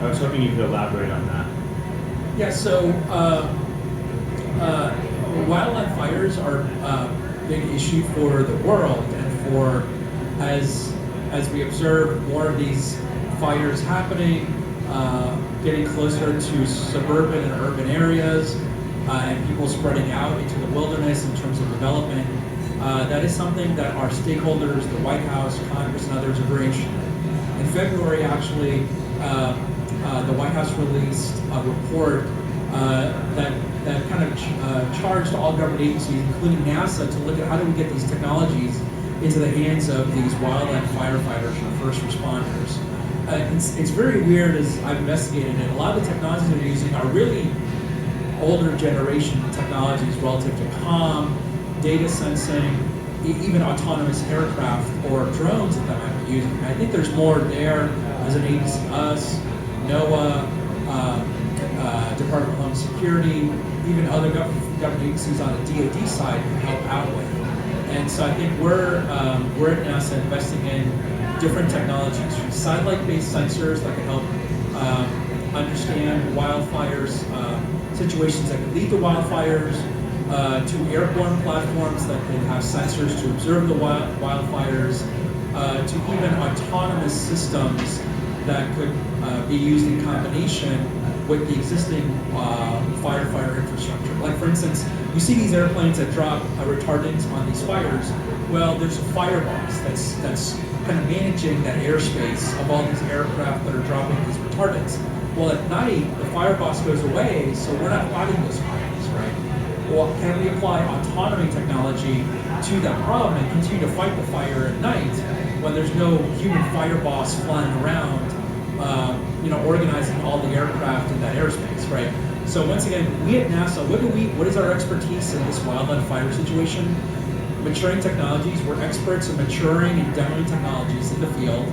I was hoping you could elaborate on that. Yeah, so wildland fires are a big issue for the world, and for as we observe more of these fires happening, getting closer to suburban and urban areas, and people spreading out into the wilderness in terms of development, that is something that our stakeholders, the White House, Congress, and others are very interested in. In February, actually, the White House released a report that kind of charged all government agencies, including NASA, to look at how do we get these technologies into the hands of these wildland firefighters and first responders. It's very weird as I've investigated it. A lot of the technologies they're using are really older generation technologies relative to comm, data sensing, even autonomous aircraft or drones that they might be using. I think there's more there as an agency, us, NOAA, Department of Homeland Security, even other government agencies on the DoD side can help out with. And so I think we're at NASA investing in different technologies, from satellite-based sensors that can help understand wildfires, situations that could lead to wildfires, to airborne platforms that can have sensors to observe the wildfires, to even autonomous systems that could be used in combination with the existing firefighter infrastructure. Like for instance, you see these airplanes that drop a retardant on these fires. Well, there's a fire boss that's kind of managing that airspace of all these aircraft that are dropping these retardants. Well, at night, the fire boss goes away, so we're not fighting those fires, right? Well, can we apply autonomy technology to that problem and continue to fight the fire at night when there's no human fire boss flying around, organizing all the aircraft in that airspace, right? So once again, we at NASA, what is our expertise in this wildland fire situation? Maturing technologies. We're experts in maturing and demoing technologies in the field,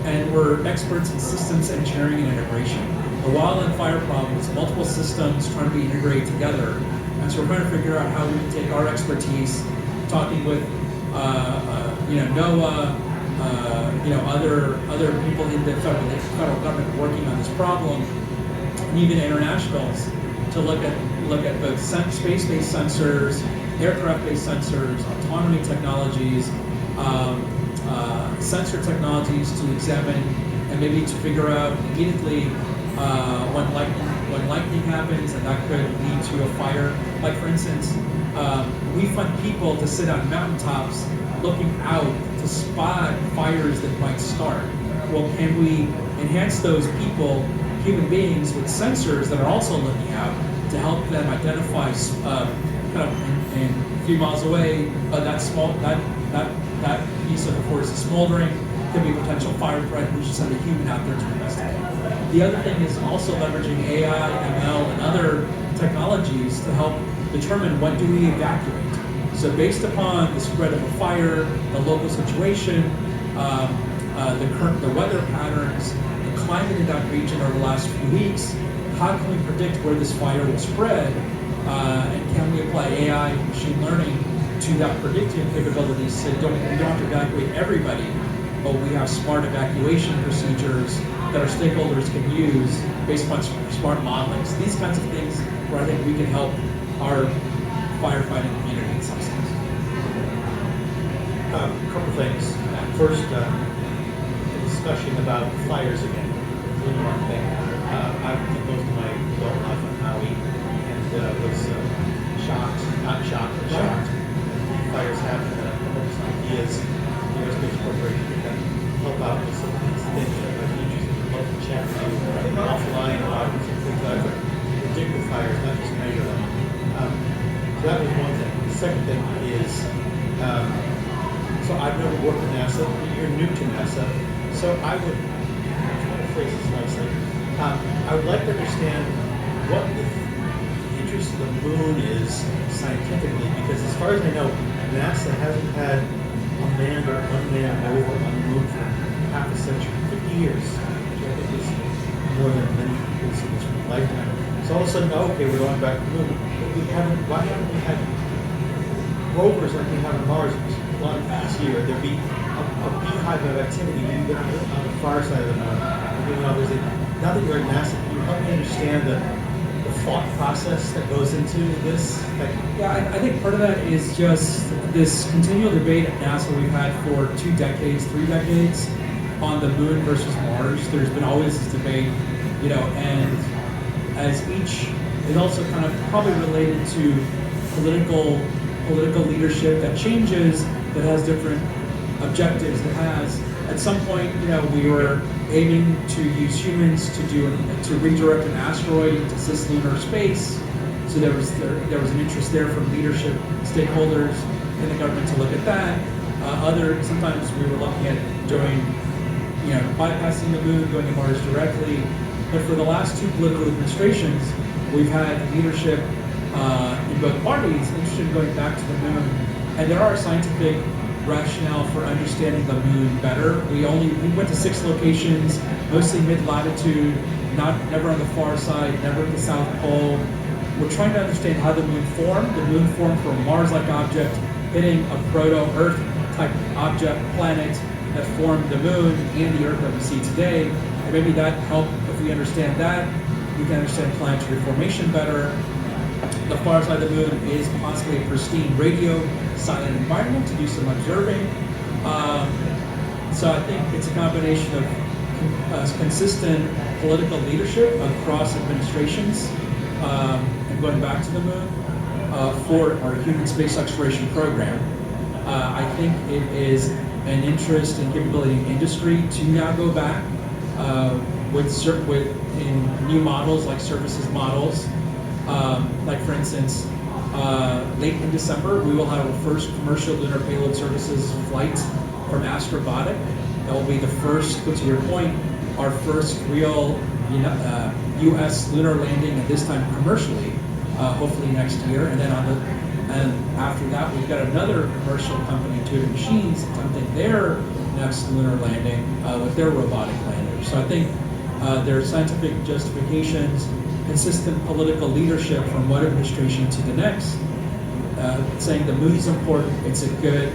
and we're experts in systems engineering and integration. The wildland fire problem is multiple systems trying to be integrated together, and so we're trying to figure out how we can take our expertise, talking with NOAA, other people in the federal government working on this problem, and even internationals, to look at both space-based sensors, aircraft-based sensors, autonomy technologies, sensor technologies to examine, and maybe to figure out immediately when lightning happens, and that could lead to a fire. Like for instance, we fund people to sit on mountaintops looking out to spot fires that might start. Well, can we enhance those people, human beings, with sensors that are also looking out to help them identify kind of in a few miles away, that piece of the forest is smoldering, could be a potential fire threat, we should send a human out there to investigate. The other thing is also leveraging AI, ML, and other technologies to help determine when do we evacuate. So based upon the spread of a fire, the local situation, the weather patterns, the climate in that region over the last few weeks, how can we predict where this fire will spread? And can we apply AI and machine learning to that predictive capabilities so we don't have to evacuate everybody, but we have smart evacuation procedures that our stakeholders can use based upon smart modeling. So these kinds of things where I think we can help our firefighting community in some sense. A couple things. First, the discussion about fires again. Really one thing. I've been most of my adult life on Maui and was shocked, not shocked, but shocked. Fires happen. Some ideas, the Aerospace Corporation can help out with some of these things that might be interesting. I'd love to chat with you offline about some things that I predict with fires, not just measure them. So that was one thing. The second thing is, so I've never worked at NASA. You're new to NASA. So I would, I'm trying to phrase this nicely, I would like to understand what the interest of the moon is scientifically, because as far as I know, NASA hasn't had a manned or unmanned rover on the moon for half a century, 50 years, which I think is more than many people's in this lifetime. So all of a sudden, oh, okay, we're going back to the moon. But why haven't we had rovers like we have on Mars? A lot this year, there'd be a beehive of activity even on the far side of the moon. Now that you're at NASA, can you help me understand the thought process that goes into this? Yeah, I think part of that is just this continual debate at NASA we've had for 2 decades, 3 decades on the moon versus Mars. There's been always this debate, and as each is also kind of probably related to political leadership that changes, that has different objectives, that has, at some point, we were aiming to use humans to redirect an asteroid into cislunar space. So there was an interest there from leadership, stakeholders in the government to look at that. Sometimes we were looking at doing, bypassing the moon, going to Mars directly. But for the last 2 political administrations, we've had leadership in both parties interested in going back to the moon. And there are scientific rationale for understanding the moon better. We went to 6 locations, mostly mid-latitude, never on the far side, never at the South Pole. We're trying to understand how the moon formed. The moon formed from a Mars-like object hitting a proto-Earth type object, planet that formed the moon and the Earth that we see today. And maybe that helped, if we understand that, we can understand planetary formation better. The far side of the moon is possibly a pristine radio silent environment to do some observing. So I think it's a combination of consistent political leadership across administrations and going back to the moon for our human space exploration program. I think it is an interest and capability in industry to now go back in new models like services models. Like for instance, late in December, we will have our first commercial lunar payload services flight from Astrobotic. That will be the first, to your point, our first real U.S. lunar landing, and this time commercially, hopefully next year. And then after that, we've got another commercial company, Intuitive Machines, attempting their next lunar landing with their robotic landers. So I think there are scientific justifications, consistent political leadership from one administration to the next, saying the moon is important, it's a good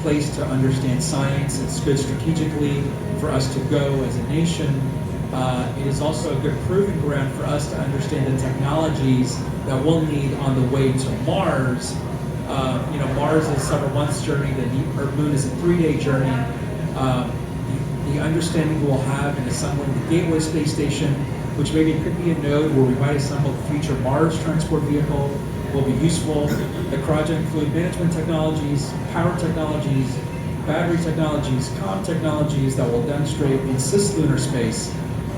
place to understand science, it's good strategically for us to go as a nation. It is also a good proving ground for us to understand the technologies that we'll need on the way to Mars. Mars is a several months journey, the moon is a 3-day journey. The understanding we'll have in assembling the Gateway Space Station, which maybe could be a node where we might assemble the future Mars transport vehicle, will be useful. The cryogenic fluid management technologies, power technologies, battery technologies, comm technologies that will demonstrate in cislunar space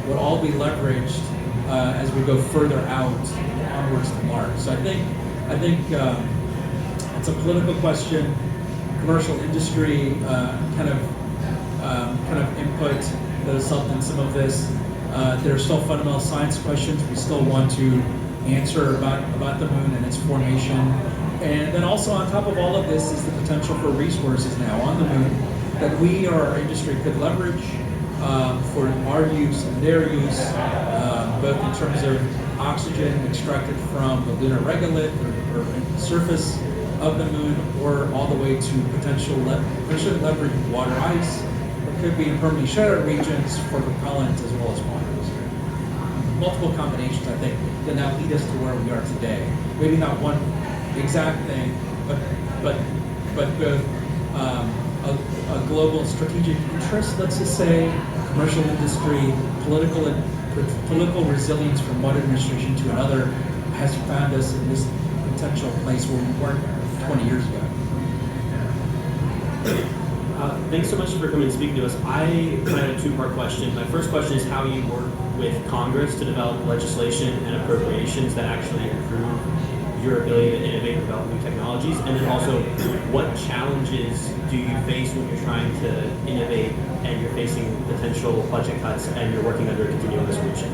will all be leveraged as we go further out onwards to Mars. So I think it's a political question. Commercial industry kind of input that has helped in some of this. There are still fundamental science questions we still want to answer about the moon and its formation. And then also on top of all of this is the potential for resources now on the moon that we or our industry could leverage for our use and their use, both in terms of oxygen extracted from the lunar regolith or surface of the moon, or all the way to potentially leverage water ice. It could be in permanently shuttered regions for propellant as well as water. Multiple combinations, I think, that now lead us to where we are today. Maybe not one exact thing, but both a global strategic interest, let's just say, commercial industry, political resilience from one administration to another has found us in this potential place where we weren't 20 years ago. Thanks so much for coming and speaking to us. I kind of have a 2-part question. My first question is how you work with Congress to develop legislation and appropriations that actually improve your ability to innovate and develop new technologies, and then also what challenges do you face when you're trying to innovate and you're facing potential budget cuts and you're working under a continuing resolution?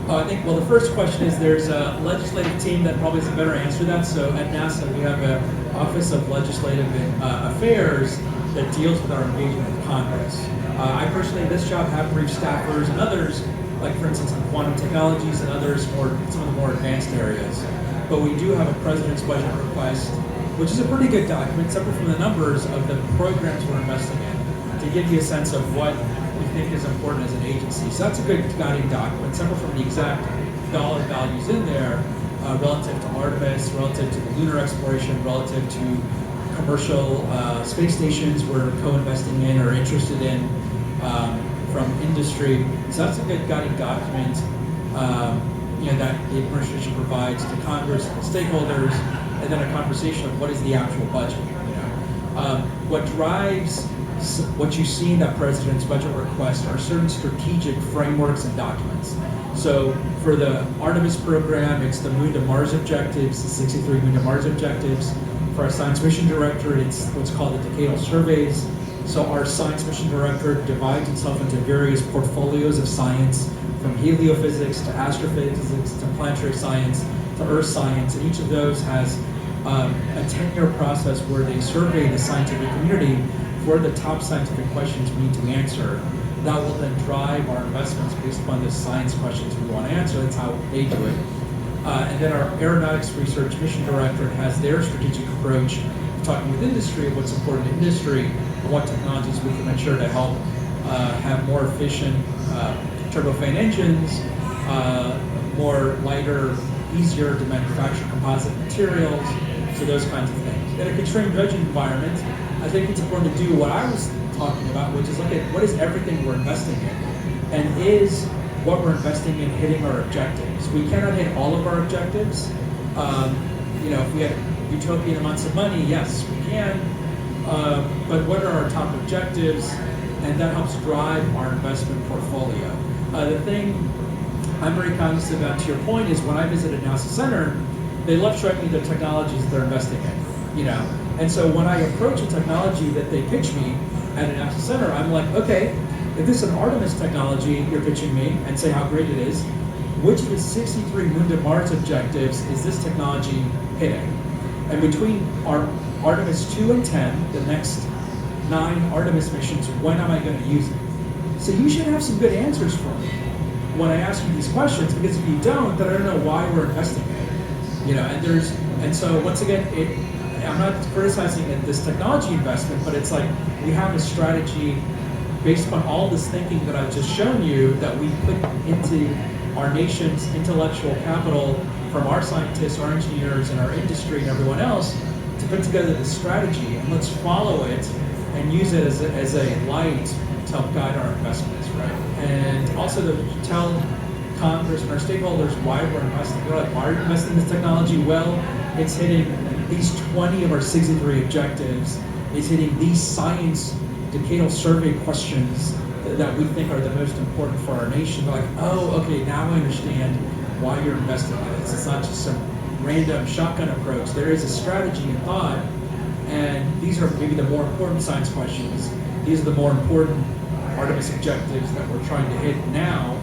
I think, well, the first question is there's a legislative team that probably is a better answer to that. So at NASA, we have an Office of Legislative Affairs that deals with our engagement with Congress. I personally, in this job, have briefed staffers and others, like for instance on quantum technologies and others, or some of the more advanced areas. But we do have a president's budget request, which is a pretty good document, separate from the numbers of the programs we're investing in, to give you a sense of what we think is important as an agency. So that's a good guiding document, separate from the exact dollar values in there, relative to Artemis, relative to the lunar exploration, relative to commercial space stations we're co-investing in or interested in from industry. So that's a good guiding document that the administration provides to Congress and the stakeholders, and then a conversation of what is the actual budget. What drives what you see in that president's budget request are certain strategic frameworks and documents. So for the Artemis program, it's the Moon to Mars objectives, the 63 Moon to Mars objectives. For our science mission director, it's what's called the decadal surveys. So our science mission director divides itself into various portfolios of science, from heliophysics to astrophysics to planetary science to earth science, and each of those has a 10-year process where they survey the scientific community for the top scientific questions we need to answer. That will then drive our investments based upon the science questions we want to answer. That's how they do it. And then our aeronautics research mission director has their strategic approach, talking with industry of what's important to industry and what technologies we can ensure to help have more efficient turbofan engines, more lighter, easier to manufacture composite materials, so those kinds of things. In a constrained budget environment, I think it's important to do what I was talking about, which is look at what is everything we're investing in, and is what we're investing in hitting our objectives. We cannot hit all of our objectives. If we had utopian amounts of money, yes, we can. But what are our top objectives? And that helps drive our investment portfolio. The thing I'm very cognizant about, to your point, is when I visited NASA Center, they love showing me the technologies they're investing in. And so when I approach a technology that they pitch me at a NASA Center, I'm like, okay, if this is an Artemis technology you're pitching me and say how great it is, which of the 63 Moon to Mars objectives is this technology hitting? And between our Artemis 2 and 10, the next 9 Artemis missions, when am I going to use it? So you should have some good answers for me when I ask you these questions, because if you don't, then I don't know why we're investing in it. And so once again, I'm not criticizing this technology investment, but it's like we have a strategy based upon all this thinking that I've just shown you that we put into our nation's intellectual capital from our scientists, our engineers, and our industry and everyone else to put together this strategy, and let's follow it and use it as a light to help guide our investments, right? And also to tell Congress and our stakeholders why we're investing. They're like, why are you investing in this technology? Well, it's hitting these 20 of our 63 objectives. It's hitting these science decadal survey questions that we think are the most important for our nation. They're like, oh, okay, now I understand why you're investing in this. It's not just some random shotgun approach. There is a strategy and thought, and these are maybe the more important science questions. These are the more important Artemis objectives that we're trying to hit now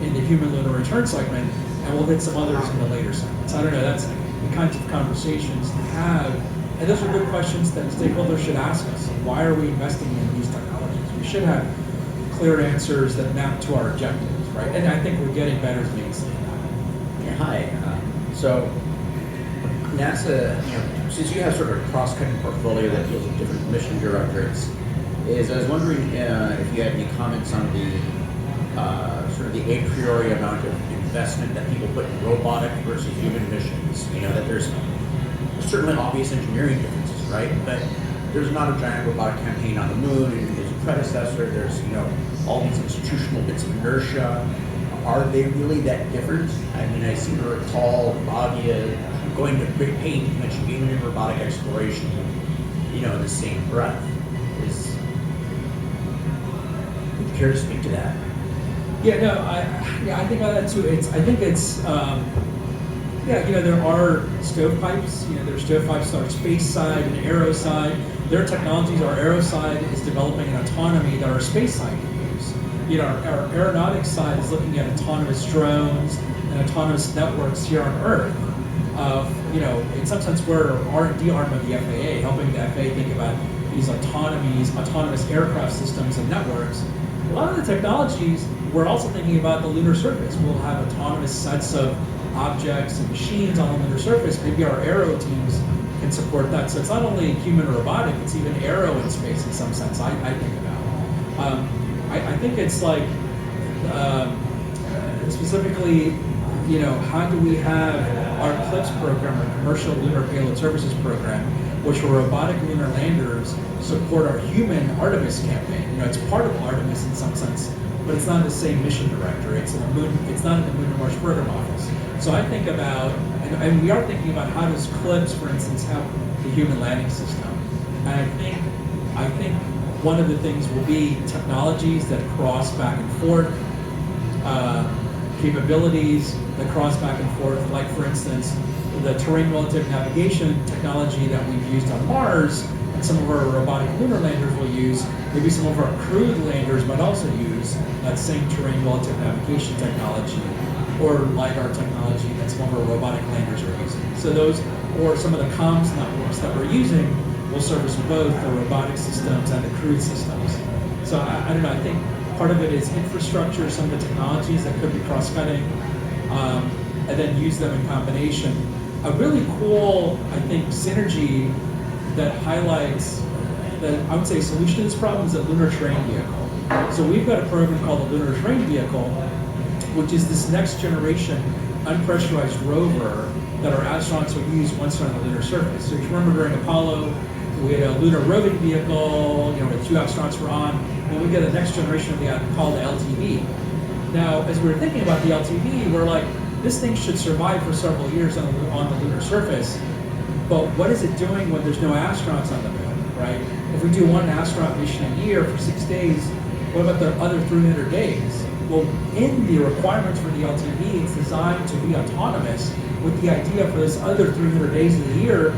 in the human lunar return segment, and we'll hit some others in the later segments. I don't know, that's the kinds of conversations to have, and those are good questions that stakeholders should ask us. Why are we investing in these technologies? We should have clear answers that map to our objectives, right? And I think we're getting better at being saying that. Yeah, hi. So NASA, since you have sort of a cross-cutting portfolio that deals with different mission directorates, I was wondering if you had any comments on the sort of the a priori amount of investment that people put in robotic versus human missions. That there's certainly obvious engineering differences, right? But there's not a giant robotic campaign on the moon, and there's a predecessor. There's all these institutional bits of inertia. Are they really that different? I mean, I seem to recall Radia going to great pains to mention human and robotic exploration, in the same breath. Would you care to speak to that? Yeah, no, I think about that too. There are stovepipes. There's stovepipes on our space side and aero side. There are technologies. Our aero side is developing an autonomy that our space side can use. Our aeronautics side is looking at autonomous drones and autonomous networks here on Earth. In some sense, we're an R&D arm of the FAA, helping the FAA think about these autonomous aircraft systems and networks, a lot of the technologies, we're also thinking about the lunar surface. We'll have autonomous sets of objects and machines on the lunar surface. Maybe our aero teams can support that. So it's not only human or robotic, it's even aero in space in some sense, I think about. I think it's like, specifically, how do we have our CLIPS program, our Commercial Lunar Payload Services program, which are robotic lunar landers, support our human Artemis campaign. It's part of Artemis in some sense, but it's not the same mission director. It's not in the Moon and Mars Program Office. So I think about, and we are thinking about how does CLIPS, for instance, help the human landing system. And I think one of the things will be technologies that cross back and forth, capabilities that cross back and forth, like for instance, the terrain relative navigation technology that we've used on Mars, and some of our robotic lunar landers will use, maybe some of our crewed landers might also use that same terrain relative navigation technology, or LiDAR technology that some of our robotic landers are using. So those, or some of the comms networks that we're using, will service both the robotic systems and the crewed systems. So I don't know, I think part of it is infrastructure, some of the technologies that could be cross-cutting, and then use them in combination. A really cool, I think, synergy that highlights that I would say solution to this problem is a lunar terrain vehicle. So we've got a program called the Lunar Terrain Vehicle, which is this next generation unpressurized rover that our astronauts will use once they're on the lunar surface. So if you remember during Apollo, we had a lunar roving vehicle, where 2 astronauts were on, and we get a next generation of the called the LTV. Now, as we were thinking about the LTV, we're like, this thing should survive for several years on the lunar surface, but what is it doing when there's no astronauts on the moon, right? If we do 1 astronaut mission a year for 6 days, what about the other 300 days? Well, in the requirements for the LTV, it's designed to be autonomous with the idea for this other 300 days of the year,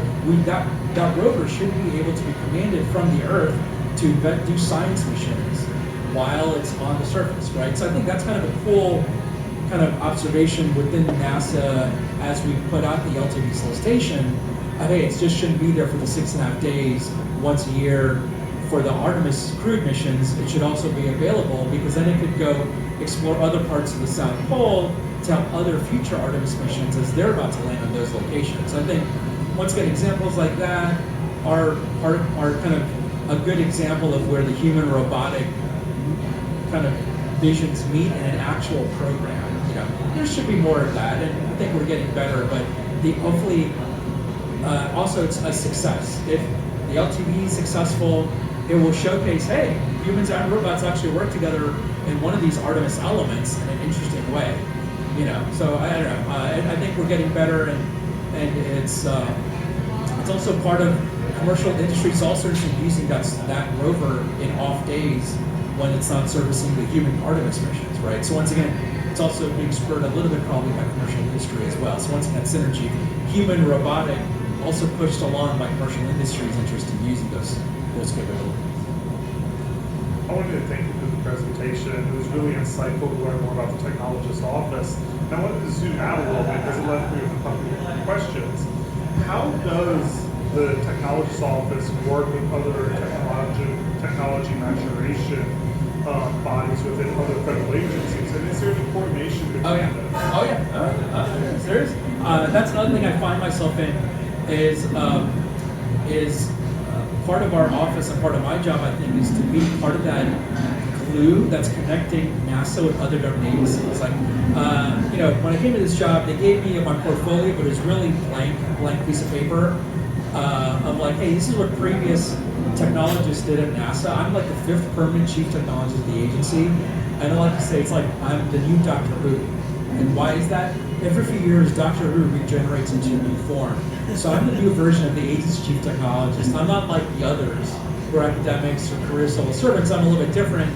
that rover should be able to be commanded from the Earth to do science missions while it's on the surface, right? So I think that's kind of a cool kind of observation within NASA as we put out the LTV solicitation. Hey, it just shouldn't be there for the 6.5 days once a year for the Artemis crewed missions. It should also be available because then it could go explore other parts of the South Pole to help other future Artemis missions as they're about to land on those locations. I think once again, examples like that are kind of a good example of where the human robotic kind of visions meet in an actual program. There should be more of that, and I think we're getting better. But hopefully, also it's a success. If the LTV is successful, it will showcase, hey, humans and robots actually work together in one of these Artemis elements in an interesting way. So I don't know. I think we're getting better, and it's also part of commercial industries also using that rover in off days when it's not servicing the human Artemis missions, right? So once again, it's also being spurred a little bit probably by commercial industry as well. So once again, synergy, human robotic, also pushed along by commercial industry's interest in using those capabilities. I wanted to thank you for the presentation. It was really insightful to learn more about the Technologist office. And I wanted to zoom out a little bit because it left me with a couple of questions. How does the Technologist office work with other technology maturation bodies within other federal agencies? And is there any coordination between them? There is. That's another thing I find myself in is part of our office and part of my job, I think, is to be part of that glue that's connecting NASA with other government agencies. Like, when I came to this job, they gave me my portfolio, but it was really blank piece of paper of like, hey, this is what previous technologists did at NASA. I'm like the 5th permanent chief technologist of the agency. And I like to say it's like I'm the new Doctor Who. And why is that? Every few years, Doctor Who regenerates into a new form. So I'm the new version of the agency's chief technologist. I'm not like the others, who are academics or career civil servants. I'm a little bit different.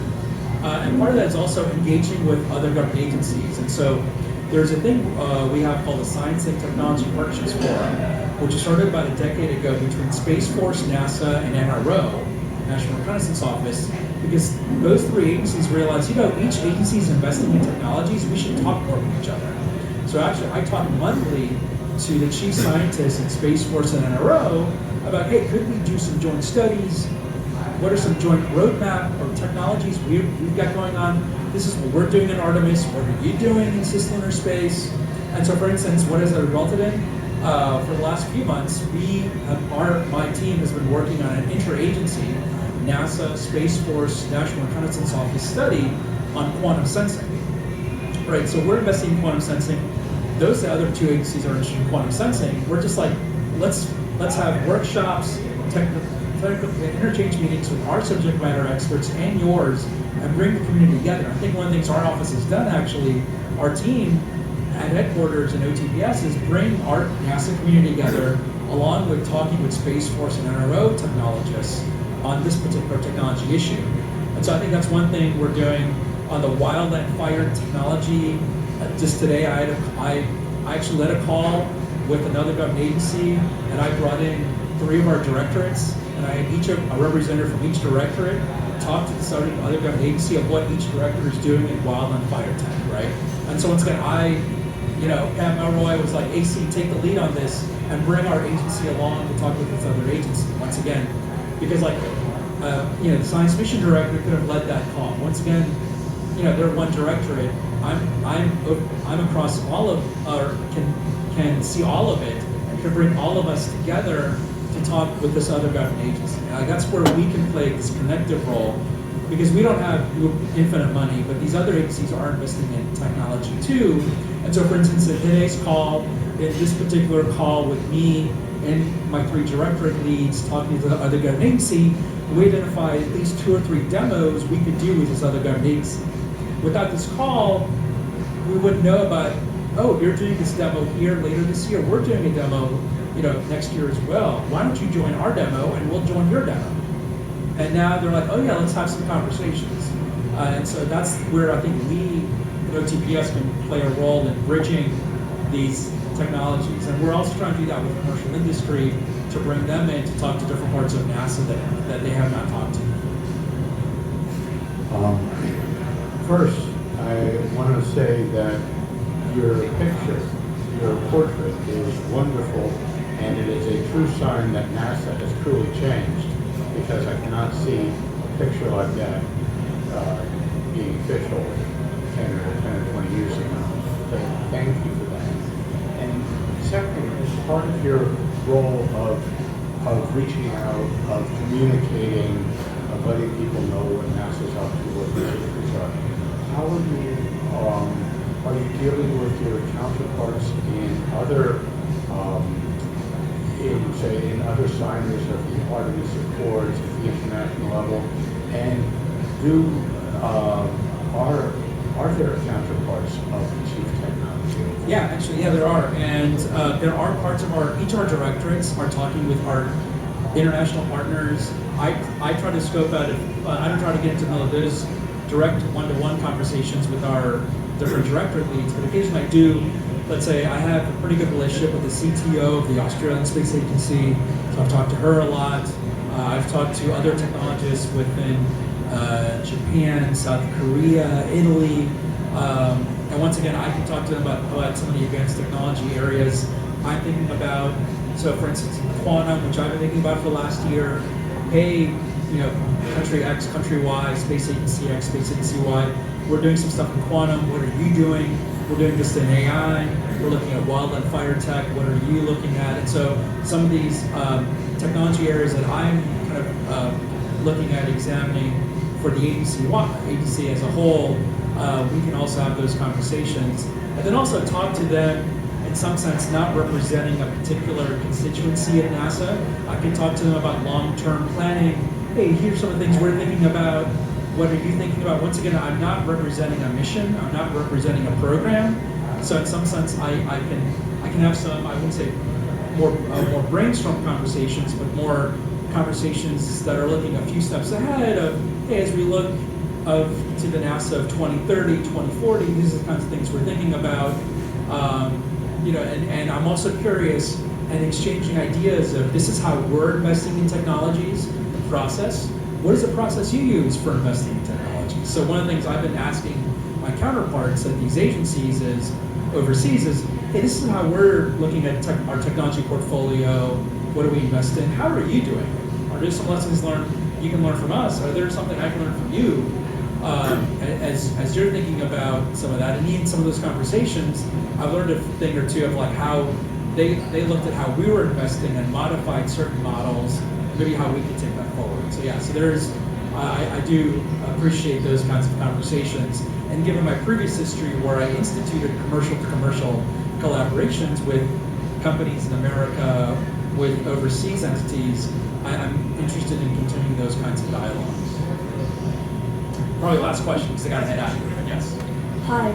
And part of that is also engaging with other government agencies. And so there's a thing we have called the Science and Technology Partnerships Forum, which was started about a decade ago between Space Force, NASA, and NRO, National Reconnaissance Office, because those 3 agencies realized, each agency is investing in technologies, we should talk more with each other. So actually, I talk monthly to the chief scientists at Space Force and NRO about, hey, could we do some joint studies? what are some joint roadmap or technologies we've got going on? This is what we're doing in Artemis. What are you doing in cislunar space? And so, for instance, what has that resulted in? For the last few months, my team has been working on an interagency NASA Space Force National Reconnaissance Office study on quantum sensing. Right, so we're investing in quantum sensing. The other two agencies are interested in quantum sensing. We're just like, let's have workshops, technical interchange meetings with our subject matter experts and yours, and bring the community together. I think one of the things our office has done, actually, our team at headquarters in OTPS is bring our NASA community together, along with talking with Space Force and NRO technologists on this particular technology issue. And so I think that's one thing we're doing on the wildland fire technology. Just today, I actually led a call with another government agency, and I brought in 3 of our directorates, and I had each a representative from each directorate talk to this other government agency of what each directorate is doing in wildland fire tech, right? And so once again, Pat Melroy was like, AC, take the lead on this and bring our agency along to talk with this other agency. Once again, because the Science Mission Director could have led that call. Once again, they're one directorate. I'm across all of, or can see all of it, and can bring all of us together to talk with this other government agency. That's where we can play this connective role, because we don't have infinite money, but these other agencies are investing in technology too. And so, for instance, in today's call, in this particular call with me and my 3 directorate leads talking to the other government agency, we identified at least 2 or 3 demos we could do with this other government agency. Without this call, we wouldn't know about, oh, you're doing this demo here later this year. We're doing a demo, next year as well. Why don't you join our demo and we'll join your demo? And now they're like, oh yeah, let's have some conversations. And so that's where I think we at OTPS can play a role in bridging these technologies. And we're also trying to do that with commercial industry to bring them in to talk to different parts of NASA that they have not talked to. First, I want to say that your picture, your portrait is wonderful, and it is a true sign that NASA has truly changed, because I cannot see a picture like that being official 10 or 20 years ago. So thank you for that. And second, as part of your role of reaching out, of communicating, of letting people know what NASA's up to, what the issues are, how are you dealing with your counterparts in other, in other signers of the Artemis Accords at the international level, and are there counterparts of the chief technology? Yeah, actually, there are, and there are parts of each of our directorates are talking with our international partners. I try to scope out I don't try to get into those direct one-to-one conversations with our different directorate leads, but occasionally I do. Let's say I have a pretty good relationship with the CTO of the Australian Space Agency, so I've talked to her a lot. I've talked to other technologists within Japan, South Korea, Italy, and once again, I can talk to them about some of the advanced technology areas I'm thinking about. So, for instance, quantum, which I've been thinking about for the last year. Hey, country X, country Y, Space Agency X, Space Agency Y. We're doing some stuff in quantum. What are you doing? We're doing this in AI. We're looking at wildland fire tech. What are you looking at? And so some of these technology areas that I'm kind of looking at examining for the agency as a whole, we can also have those conversations. And then also talk to them in some sense, not representing a particular constituency at NASA. I can talk to them about long-term planning. Hey, here's some of the things we're thinking about. What are you thinking about? Once again, I'm not representing a mission. I'm not representing a program. So in some sense, I can have some, I wouldn't say more brainstorm conversations, but more conversations that are looking a few steps ahead of, hey, as we look to the NASA of 2030, 2040, these are the kinds of things we're thinking about. And I'm also curious and exchanging ideas of this is how we're investing in technologies, the process. What is the process you use for investing in technology? So one of the things I've been asking my counterparts at these agencies overseas is, hey, this is how we're looking at our technology portfolio. What do we invest in? How are you doing it? Are there some lessons learned you can learn from us, or there's something I can learn from you. As you're thinking about some of that, and in some of those conversations, I've learned a thing or two of like how they looked at how we were investing and modified certain models, maybe how we could take that forward. So yeah, so there's, I do appreciate those kinds of conversations. And given my previous history where I instituted commercial-to-commercial collaborations with companies in America, with overseas entities, I'm interested in continuing those kinds of dialogues. Probably last question, because I got to head out here. Yes. Hi,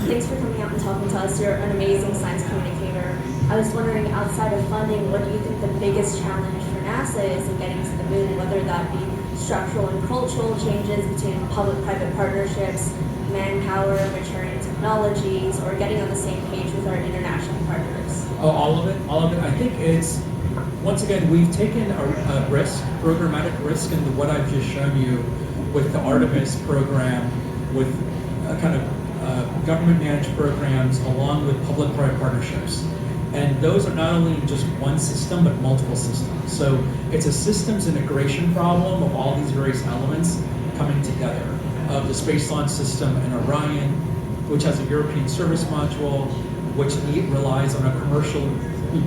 thanks for coming out and talking to us. You're an amazing science communicator. I was wondering, outside of funding, what do you think the biggest challenge for NASA is in getting to the moon, whether that be structural and cultural changes between public-private partnerships, manpower, maturing technologies, or getting on the same page with our international partners? Oh, all of it? All of it. I think it's, once again, we've taken a risk, programmatic risk, into what I've just shown you with the Artemis program, with kind of government-managed programs, along with public-private partnerships. And those are not only just one system, but multiple systems. So it's a systems integration problem of all these various elements coming together. Of the Space Launch System in Orion, which has a European service module, which relies on a commercially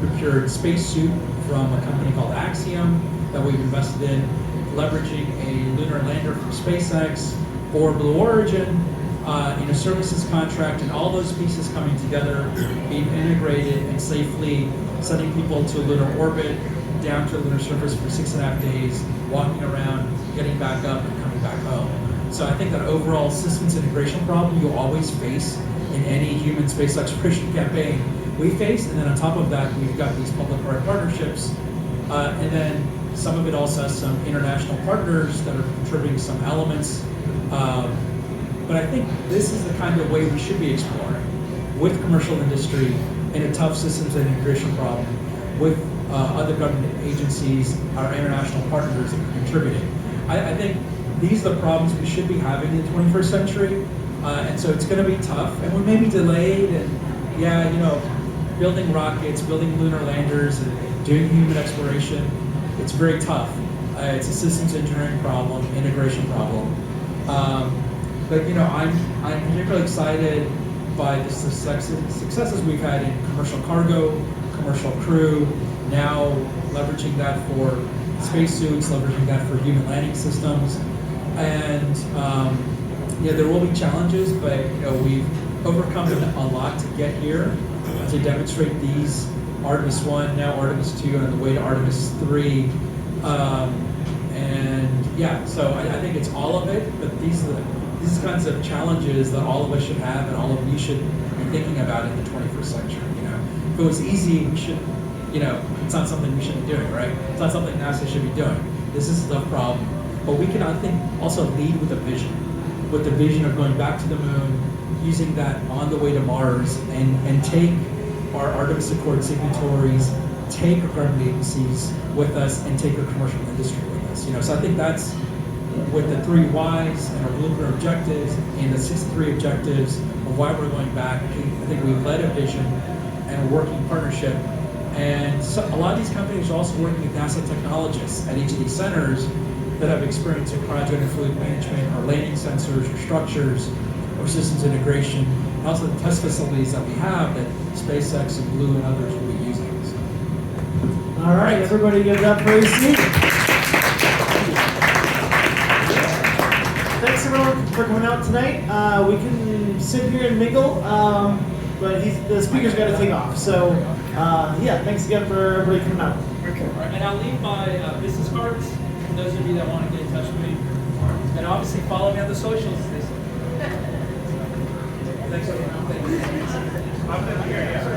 procured spacesuit from a company called Axiom that we've invested in, leveraging a lunar lander from SpaceX or Blue Origin in a services contract, and all those pieces coming together, being integrated and safely sending people to lunar orbit, down to the lunar surface for 6.5 days, walking around, getting back up, and coming back home. So I think that overall systems integration problem you'll always face in any human space exploration campaign we face, and then on top of that, we've got these public-private partnerships, and then some of it also has some international partners that are contributing some elements. But I think this is the kind of way we should be exploring with commercial industry in a tough systems integration problem, with other government agencies, our international partners that are contributing. I think these are the problems we should be having in the 21st century, and so it's going to be tough, and we may be delayed, and yeah, you know, building rockets, building lunar landers, and doing human exploration, it's very tough. It's a systems engineering problem, integration problem. But you know, I'm particularly excited by the successes we've had in commercial cargo, commercial crew, now leveraging that for spacesuits, leveraging that for human landing systems. And yeah, there will be challenges, but you know, we've overcome a lot to get here, to demonstrate these Artemis 1, now Artemis 2, and on the way to Artemis 3. And yeah, so I think it's all of it, but these kinds of challenges that all of us should have, and all of you should be thinking about in the 21st century. You know, if it was easy, we should, you know, it's not something we should be doing, right? It's not something NASA should be doing. This is a tough problem, but we can, I think, also lead with a vision, with the vision of going back to the moon, using that on the way to Mars, and take our Artemis Accord signatories, take our government agencies with us, and take our commercial industry with us. You know, so I think that's with the 3 whys and our blueprint objectives and the 63 objectives of why we're going back. I think we've led a vision and a working partnership. And so a lot of these companies are also working with NASA technologists at each of these centers that have experience in cryogenic fluid management, or landing sensors, or structures, or systems integration, and also the test facilities that we have that SpaceX and Blue and others will be using. All right, everybody give it up for ISU. Thanks everyone for coming out tonight. We can sit here and mingle, but the speaker's got to take off. So yeah, thanks again for everybody coming out. Okay. And I'll leave my business cards for those of you that want to get in touch with me. And obviously follow me on the socials. Thanks everyone. Thank you.